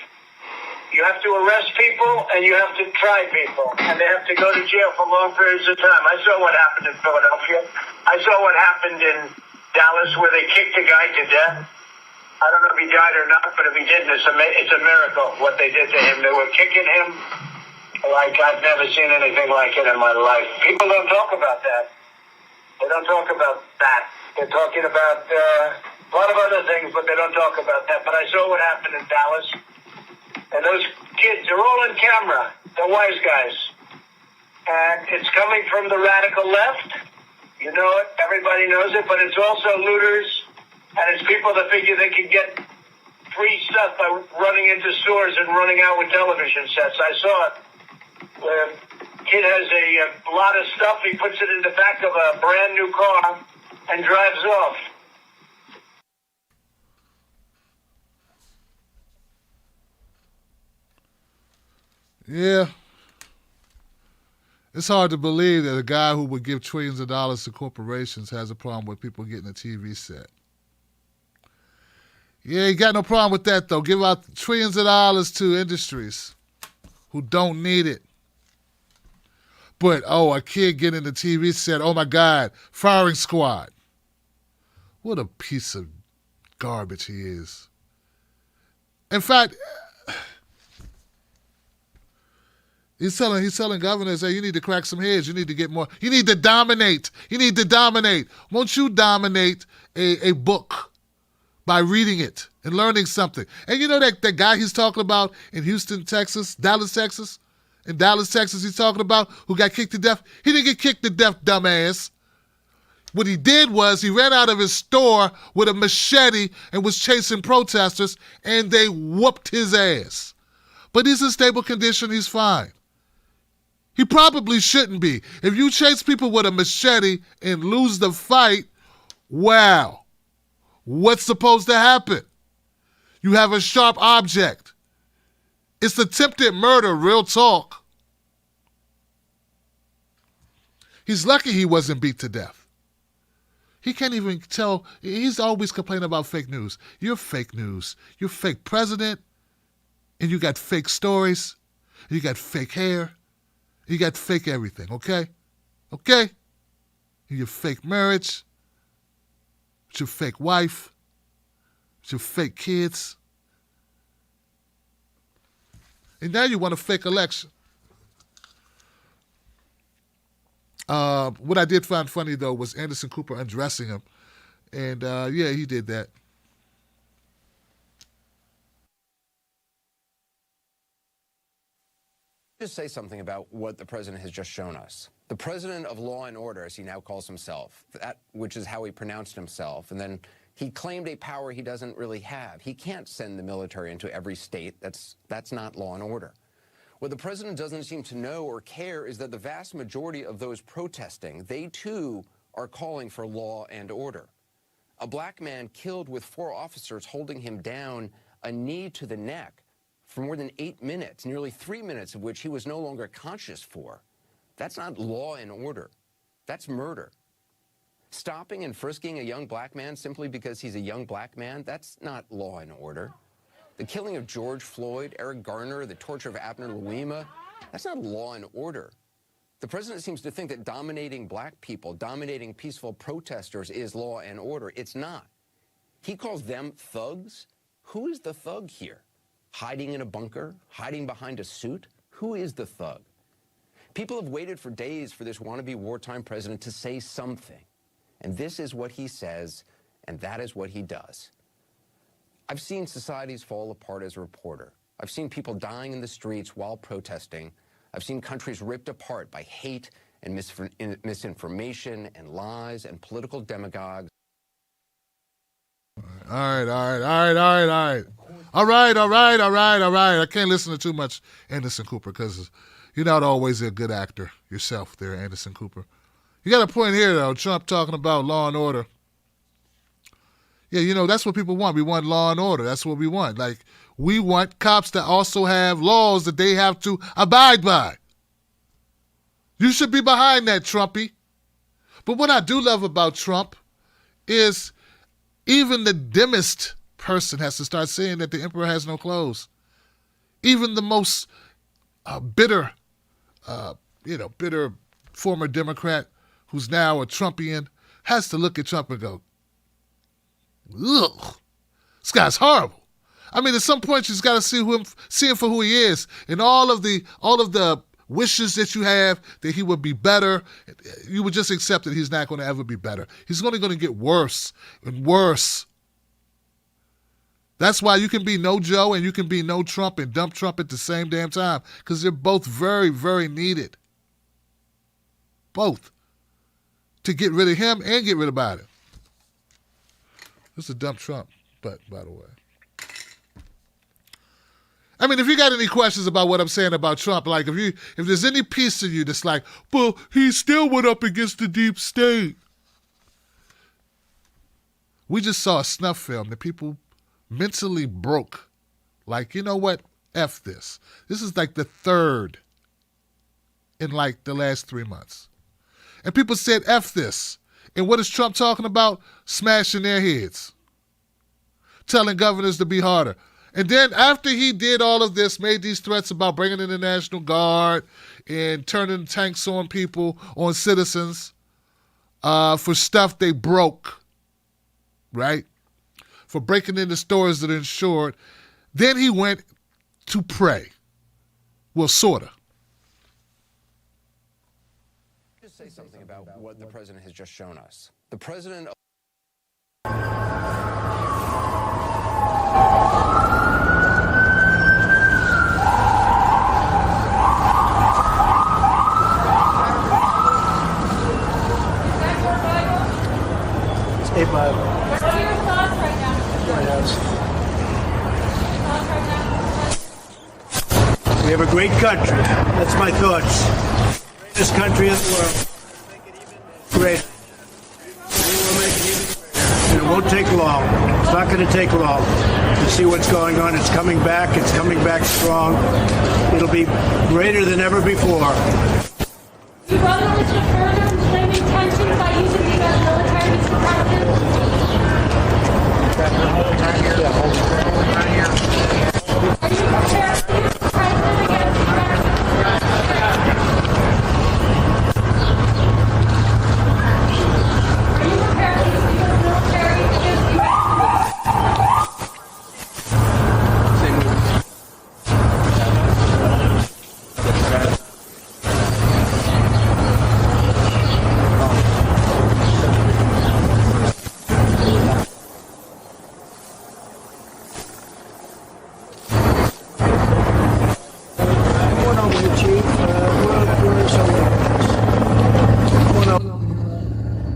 you have to arrest people, and you have to try people. And they have to go to jail for long periods of time. I saw what happened in Philadelphia. I saw what happened in Dallas where they kicked a guy to death. I don't know if he died or not, but if he didn't, it's a miracle what they did to him. They were kicking him like I've never seen anything like it in my life. People don't talk about that. They don't talk about that. They're talking about a lot of other things, but they don't talk about that. But I saw what happened in Dallas. And those kids, they're all on camera. They're wise guys. And it's coming from the radical left. You know it. Everybody knows it. But it's also looters. And it's people that figure they can get free stuff by running into stores and running out with television sets. I saw it. The kid has a lot of stuff. He puts it in the back of a brand new car and drives off. Yeah. It's hard to believe that a guy who would give trillions of dollars to corporations has a problem with people getting a TV set. Yeah, he got no problem with that, though. Give out trillions of dollars to industries who don't need it. But, a kid getting a TV set, oh, my God, firing squad. What a piece of garbage he is. In fact, he's telling governors, hey, you need to crack some heads. You need to get more. You need to dominate. You need to dominate. Won't you dominate a book by reading it and learning something? And you know that guy he's talking about in Houston, Texas, Dallas, Texas? In Dallas, Texas, he's talking about who got kicked to death? He didn't get kicked to death, dumbass. What he did was he ran out of his store with a machete and was chasing protesters, and they whooped his ass. But he's in stable condition. He's fine. He probably shouldn't be. If you chase people with a machete and lose the fight, wow. What's supposed to happen? You have a sharp object. It's attempted murder, real talk. He's lucky he wasn't beat to death. He can't even tell. He's always complaining about fake news. You're fake news. You're fake president, and you got fake stories. You got fake hair. You got fake everything, okay? Okay? And your fake marriage. With your fake wife. With your fake kids. And now you want a fake election. What I did find funny, though, was Anderson Cooper undressing him. And, yeah, he did that. Just say something about what the president has just shown us. The president of law and order, as he now calls himself, which is how he pronounced himself, and then he claimed a power he doesn't really have. He can't send the military into every state. That's not law and order. What the president doesn't seem to know or care is that the vast majority of those protesting, they too are calling for law and order. A black man killed with 4 officers holding him down, a knee to the neck, for more than 8 minutes, nearly 3 minutes of which he was no longer conscious for. That's not law and order. That's murder. Stopping and frisking a young black man simply because he's a young black man, that's not law and order. The killing of George Floyd, Eric Garner, the torture of Abner Louima, that's not law and order. The president seems to think that dominating black people, dominating peaceful protesters is law and order. It's not. He calls them thugs. Who is the thug here? Hiding in a bunker? Hiding behind a suit? Who is the thug? People have waited for days for this wannabe wartime president to say something. And this is what he says, and that is what he does. I've seen societies fall apart as a reporter. I've seen people dying in the streets while protesting. I've seen countries ripped apart by hate and misinformation and lies and political demagogues. All right. I can't listen to too much Anderson Cooper because you're not always a good actor yourself there, Anderson Cooper. You got a point here, though, Trump talking about law and order. Yeah, that's what people want. We want law and order. That's what we want. Like, we want cops to also have laws that they have to abide by. You should be behind that, Trumpy. But what I do love about Trump is even the dimmest person has to start saying that the emperor has no clothes. Even the most bitter former Democrat who's now a Trumpian has to look at Trump and go, ugh, this guy's horrible. I mean, at some point, you've got to see him for who he is, and all of the wishes that you have that he would be better. You would just accept that he's not going to ever be better. He's only going to get worse and worse. That's why you can be no Joe and you can be no Trump and dump Trump at the same damn time, because they're both very, very needed. Both. To get rid of him and get rid of Biden. This is a dump Trump, but by the way. I mean, if you got any questions about what I'm saying about Trump, like if there's any piece of you that's like, well, he still went up against the deep state. We just saw a snuff film that people mentally broke. Like, you know what? F this. This is like the third in like the last 3 months. And people said, F this. And what is Trump talking about? Smashing their heads. Telling governors to be harder. And then after he did all of this, made these threats about bringing in the National Guard and turning tanks on people, on citizens, for stuff they broke, right? For breaking into stores that are insured. Then he went to pray. Well, sort of. Just say something about what the president has just shown us. The president... Hey, Bible. What are your thoughts right now? We have a great country. That's my thoughts. Greatest country in the world. Make it even greater. We will make it even greater. And it won't take long. It's not going to take long to see what's going on. It's coming back. It's coming back strong. It'll be greater than ever before. You brother is to further inflaming tensions by using the U.S. military to protect it. Are you prepared to use the president against the Are you prepared to use the U.S. military against the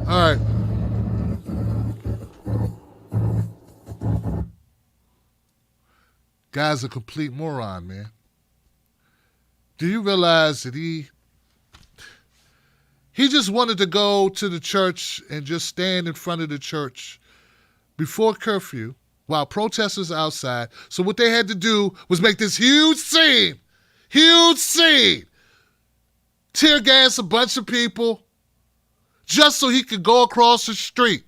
All right. Guy's a complete moron, man. Do you realize that he just wanted to go to the church and just stand in front of the church before curfew while protesters are outside. So what they had to do was make this huge scene, tear gas a bunch of people just so he could go across the street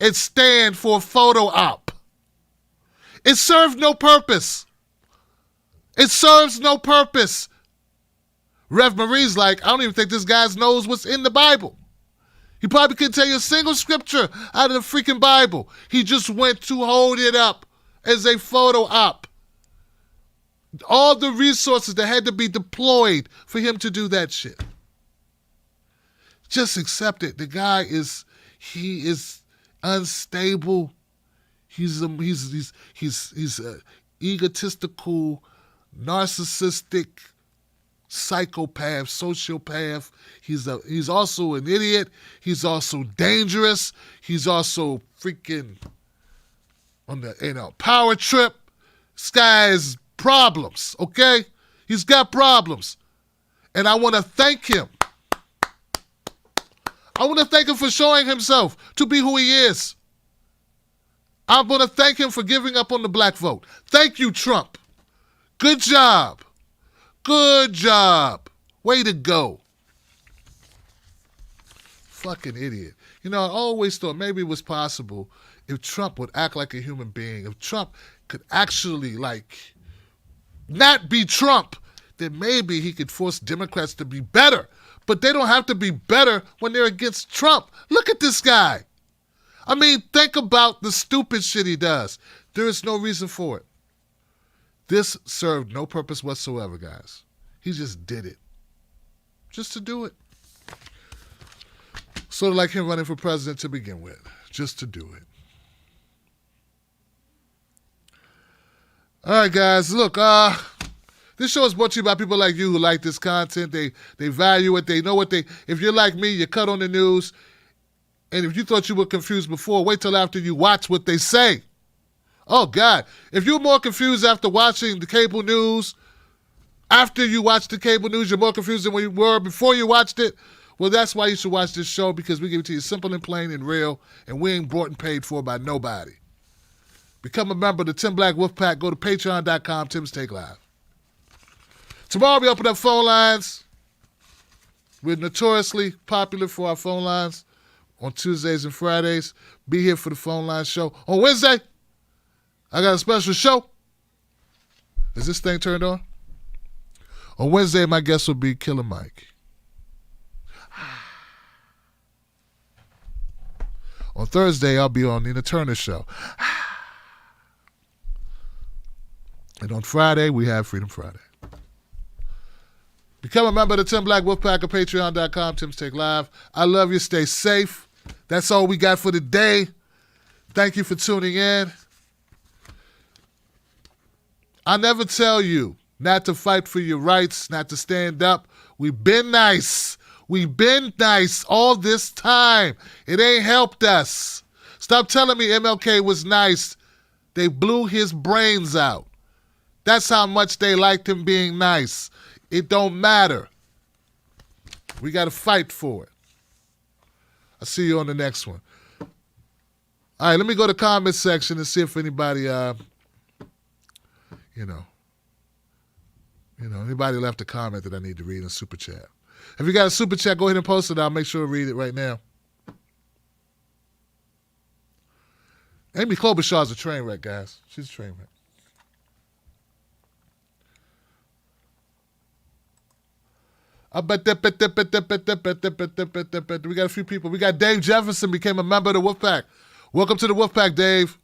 and stand for a photo op. It served no purpose. It serves no purpose. Rev Marie's like, I don't even think this guy knows what's in the Bible. He probably couldn't tell you a single scripture out of the freaking Bible. He just went to hold it up as a photo op. All the resources that had to be deployed for him to do that shit. Just accept it. The guy is unstable. He's a egotistical, narcissistic, psychopath, sociopath. He's also an idiot. He's also dangerous. He's also freaking on the power trip. This guy has problems, okay? He's got problems. And I want to thank him. I want to thank him for showing himself to be who he is. I'm going to thank him for giving up on the black vote. Thank you, Trump. Good job. Good job. Way to go. Fucking idiot. You know, I always thought maybe it was possible if Trump would act like a human being, if Trump could actually, not be Trump, then maybe he could force Democrats to be better. But they don't have to be better when they're against Trump. Look at this guy. I mean, think about the stupid shit he does. There is no reason for it. This served no purpose whatsoever, guys. He just did it. Just to do it. Sort of like him running for president to begin with. Just to do it. All right, guys. Look, this show is brought to you by people like you who like this content. They value it. They know what if you're like me, you cut on the news. And if you thought you were confused before, wait till after you watch what they say. Oh, God. If you're more confused after watching the cable news, after you watch the cable news, you're more confused than when you were before you watched it, well, that's why you should watch this show, because we give it to you simple and plain and real, and we ain't bought and paid for by nobody. Become a member of the Tim Black Wolfpack. Go to patreon.com, Tim's Take Live. Tomorrow we open up phone lines. We're notoriously popular for our phone lines on Tuesdays and Fridays. Be here for the phone line show. On Wednesday, I got a special show. Is this thing turned on? On Wednesday, my guest will be Killer Mike. On Thursday, I'll be on Nina Turner show. And on Friday, we have Freedom Friday. Become a member of the Tim Black Wolfpack at patreon.com, Tim's Take Live. I love you. Stay safe. That's all we got for today. Thank you for tuning in. I never tell you not to fight for your rights, not to stand up. We've been nice. We've been nice all this time. It ain't helped us. Stop telling me MLK was nice. They blew his brains out. That's how much they liked him being nice. It don't matter. We got to fight for it. I'll see you on the next one. All right, let me go to the comment section and see if anybody, anybody left a comment that I need to read in Super Chat. If you got a Super Chat, go ahead and post it. I'll make sure to read it right now. Amy Klobuchar's a train wreck, guys. She's a train wreck. We got a few people. We got Dave Jefferson became a member of the Wolfpack. Welcome to the Wolfpack, Dave.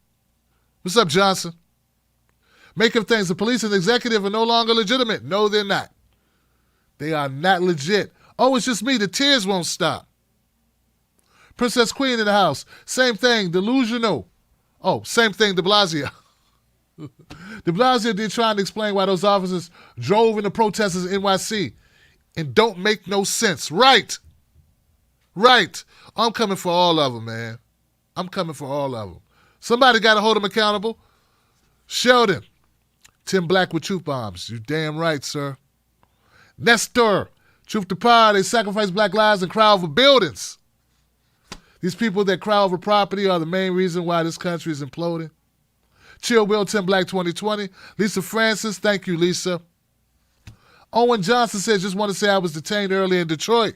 What's up, Johnson? Making things. The police and the executive are no longer legitimate. No, they're not. They are not legit. Oh, it's just me. The tears won't stop. Princess Queen in the house. Same thing. Delusional. Oh, same thing. De Blasio. De Blasio did trying to explain why those officers drove into protesters in NYC. And don't make no sense. Right. I'm coming for all of them, man. I'm coming for all of them. Somebody got to hold them accountable. Sheldon. Tim Black with truth bombs. You damn right, sir. Nestor. Truth to power. They sacrifice black lives and crowd for buildings. These people that cry over property are the main reason why this country is imploding. Chill Will, Tim Black 2020. Lisa Francis, thank you, Lisa. Owen Johnson says, just want to say I was detained early in Detroit.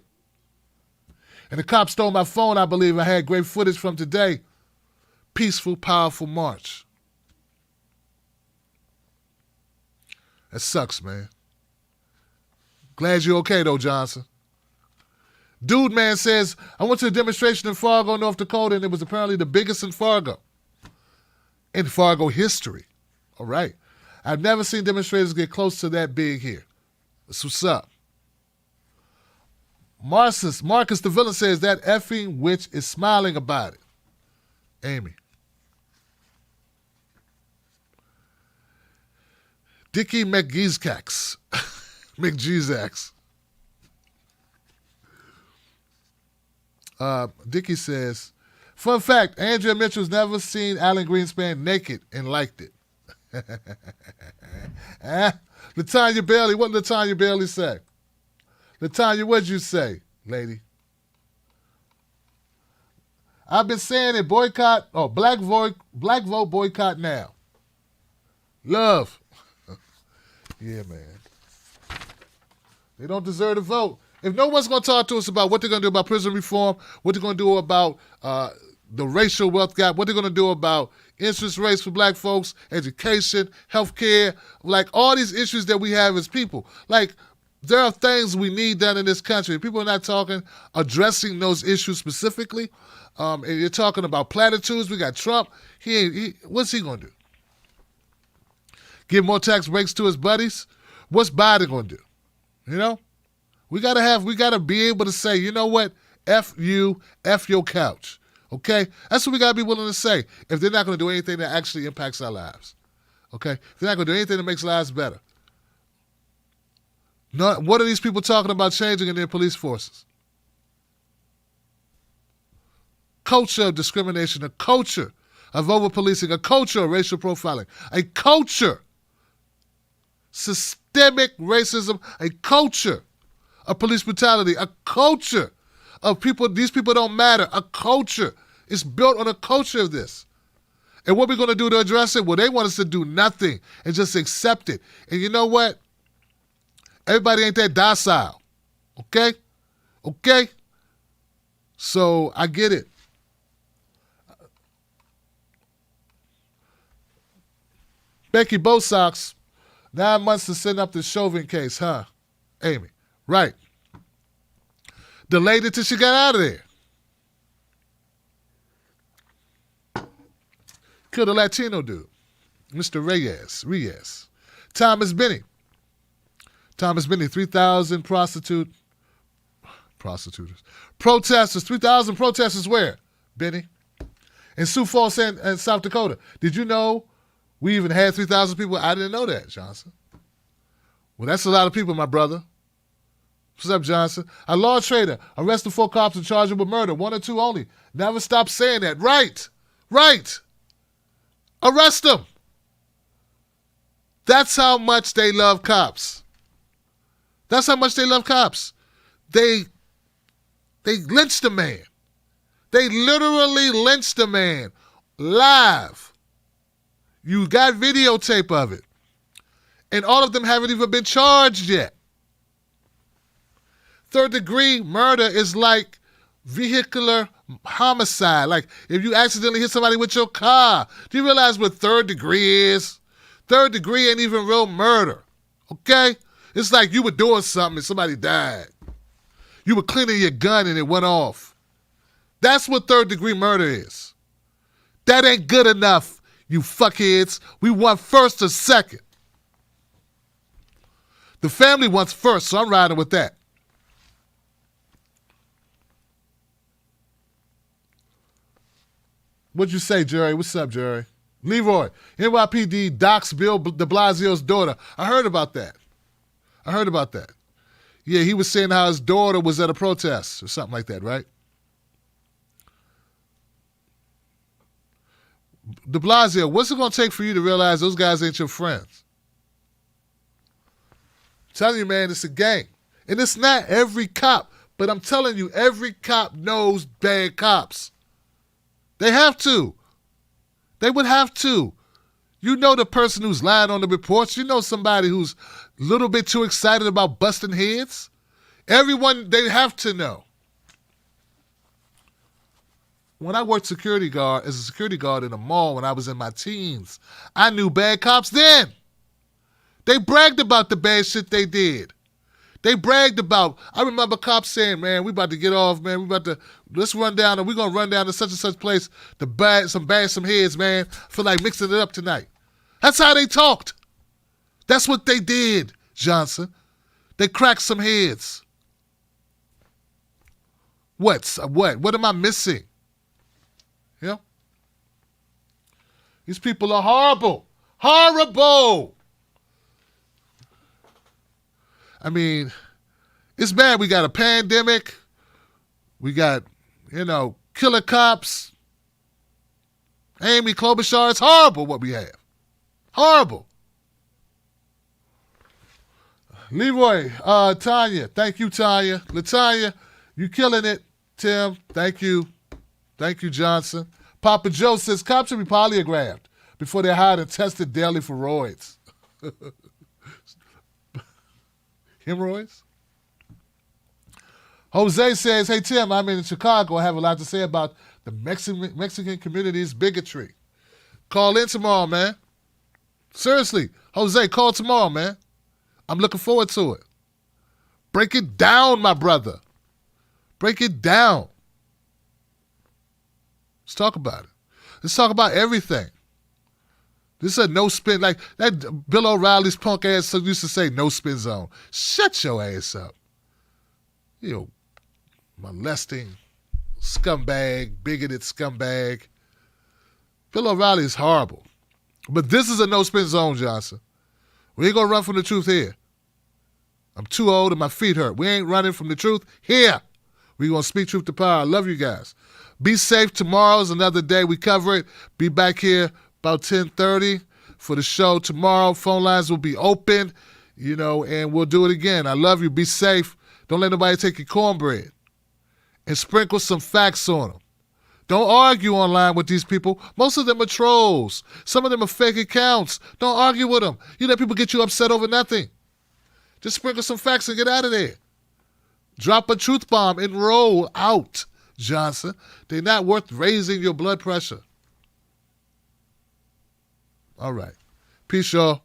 And the cops stole my phone, I believe. I had great footage from today. Peaceful, powerful march. That sucks, man. Glad you're okay, though, Johnson. Dude Man says, I went to a demonstration in Fargo, North Dakota, and it was apparently the biggest in Fargo history. All right. I've never seen demonstrators get close to that big here. That's what's up. Marcus the villain says, that effing witch is smiling about it. Amy. Dickie McGeezax. McGeezax. Dickie says, fun fact, Andrea Mitchell's never seen Alan Greenspan naked and liked it. Latanya Bailey, what did Latanya Bailey say? Latanya, what'd you say, lady? I've been saying it, boycott, black vote boycott now. Love. Yeah, man. They don't deserve to vote. If no one's going to talk to us about what they're going to do about prison reform, what they're going to do about the racial wealth gap, what they're going to do about interest rates for black folks, education, healthcare, like all these issues that we have as people. Like, there are things we need done in this country. People are not addressing those issues specifically. And you're talking about platitudes. We got Trump. What's he going to do? Give more tax breaks to his buddies? What's Biden going to do? You know? We gotta be able to say, you know what? F you, F your couch. Okay? That's what we gotta be willing to say if they're not gonna do anything that actually impacts our lives. Okay? If they're not gonna do anything that makes lives better. What are these people talking about changing in their police forces? Culture of discrimination, a culture of over-policing, a culture of racial profiling, a culture, systemic racism, a culture of police brutality, a culture of people, these people don't matter, a culture. It's built on a culture of this. And what we're going to do to address it? Well, they want us to do nothing and just accept it. And you know what? Everybody ain't that docile. Okay? Okay? So I get it. Becky Bosox, 9 months to send up the Chauvin case, huh? Amy. Right. Delayed it till she got out of there. Killed a Latino dude. Mr. Reyes. Thomas Benny, 3,000 protesters. 3,000 protesters where? Benny? In Sioux Falls, South Dakota. Did you know we even had 3,000 people? I didn't know that, Johnson. Well, that's a lot of people, my brother. What's up, Johnson? A law trader arrested 4 cops and charged them with murder. 1 or 2 only. Never stop saying that. Right. Arrest them. That's how much they love cops. They lynched the man. They literally lynched the man. Live. You got videotape of it. And all of them haven't even been charged yet. 3rd-degree murder is like vehicular homicide. Like if you accidentally hit somebody with your car. Do you realize what 3rd degree is? 3rd degree ain't even real murder. Okay? It's like you were doing something and somebody died. You were cleaning your gun and it went off. That's what 3rd-degree murder is. That ain't good enough, you fuckheads. We want 1st or 2nd. The family wants 1st, so I'm riding with that. What'd you say, Jerry? What's up, Jerry? Leroy, NYPD docks Bill de Blasio's daughter. I heard about that. Yeah, he was saying how his daughter was at a protest or something like that, right? De Blasio, what's it going to take for you to realize those guys ain't your friends? I'm telling you, man, it's a gang. And it's not every cop, but I'm telling you, every cop knows bad cops. They have to. They would have to. You know the person who's lying on the reports. You know somebody who's a little bit too excited about busting heads. Everyone, they have to know. When I worked as a security guard in a mall when I was in my teens, I knew bad cops then. They bragged about the bad shit they did. They bragged about, I remember cops saying, man, we about to get off, man. Let's run down, and we're going to run down to such and such place to bash some heads, man. Feel like mixing it up tonight. That's how they talked. That's what they did, Johnson. They cracked some heads. What? What am I missing? Yeah. These people are horrible. Horrible. I mean, it's bad. We got a pandemic. We got, killer cops. Amy Klobuchar. It's horrible what we have. Horrible. Leroy, Tanya. Thank you, Tanya. LaTanya, you killing it. Tim, thank you. Thank you, Johnson. Papa Joe says cops should be polygraphed before they're hired and tested daily for roids. Hemorrhoids? Jose says, hey, Tim, I'm in Chicago. I have a lot to say about the Mexican community's bigotry. Call in tomorrow, man. Seriously, Jose, call tomorrow, man. I'm looking forward to it. Break it down, my brother. Break it down. Let's talk about it. Let's talk about everything. This is a no-spin, like that Bill O'Reilly's punk ass used to say, no-spin zone. Shut your ass up. Molesting scumbag, bigoted scumbag. Bill O'Reilly is horrible. But this is a no-spin zone, Johnson. We ain't going to run from the truth here. I'm too old and my feet hurt. We ain't running from the truth here. We're going to speak truth to power. I love you guys. Be safe. Tomorrow's another day. We cover it. Be back here about 10:30 for the show tomorrow. Phone lines will be open, and we'll do it again. I love you. Be safe. Don't let nobody take your cornbread. And sprinkle some facts on them. Don't argue online with these people. Most of them are trolls. Some of them are fake accounts. Don't argue with them. You let people get you upset over nothing. Just sprinkle some facts and get out of there. Drop a truth bomb and roll out, Johnson. They're not worth raising your blood pressure. All right. Peace, y'all.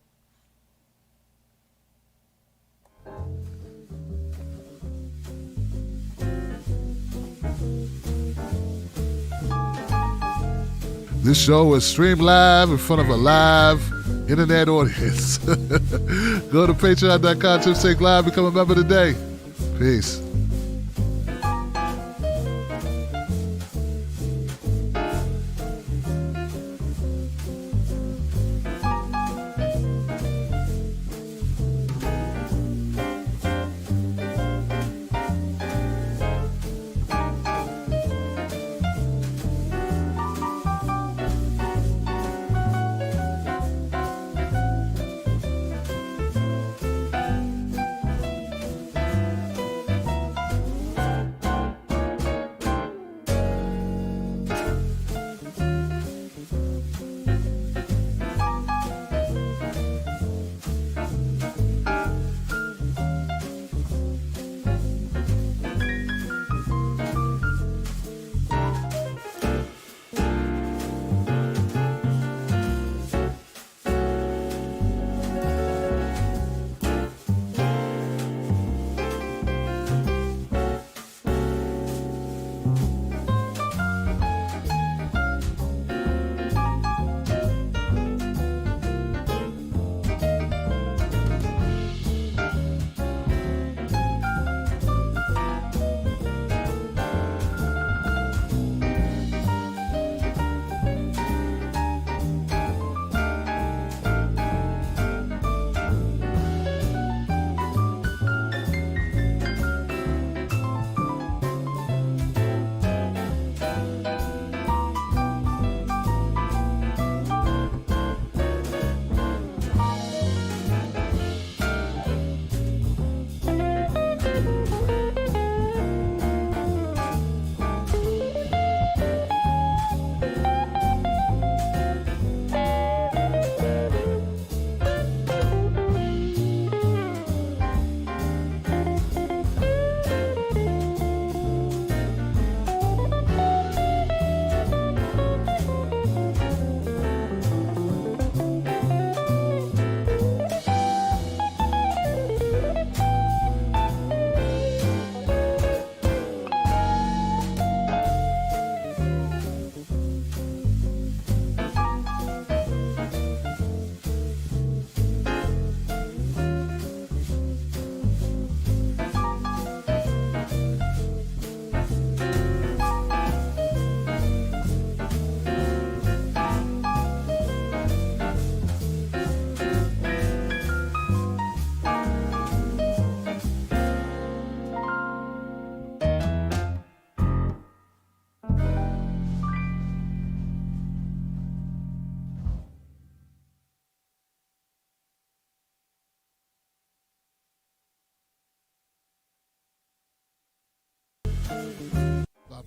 This show is streamed live in front of a live internet audience. Go to patreon.com to take live, become a member today. Peace.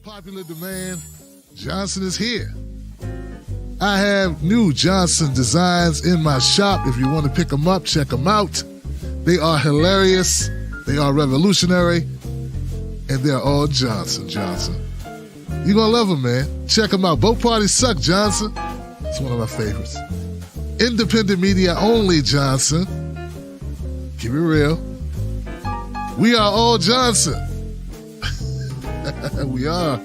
Popular demand, Johnson is here. I have new Johnson designs in my shop. If you want to pick them up, check them out. They are hilarious, they are revolutionary, and they're all Johnson. You're going to love them, man. Check them out. Both parties suck, Johnson. It's one of my favorites. Independent media only, Johnson. Keep it real. We are all Johnson. We are.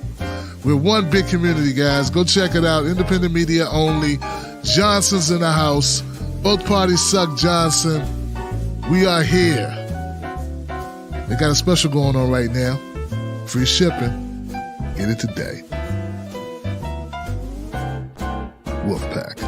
We're one big community, guys. Go check it out. Independent media only. Johnson's in the house. Both parties suck, Johnson. We are here. They got a special going on right now. Free shipping. Get it today. Wolfpack.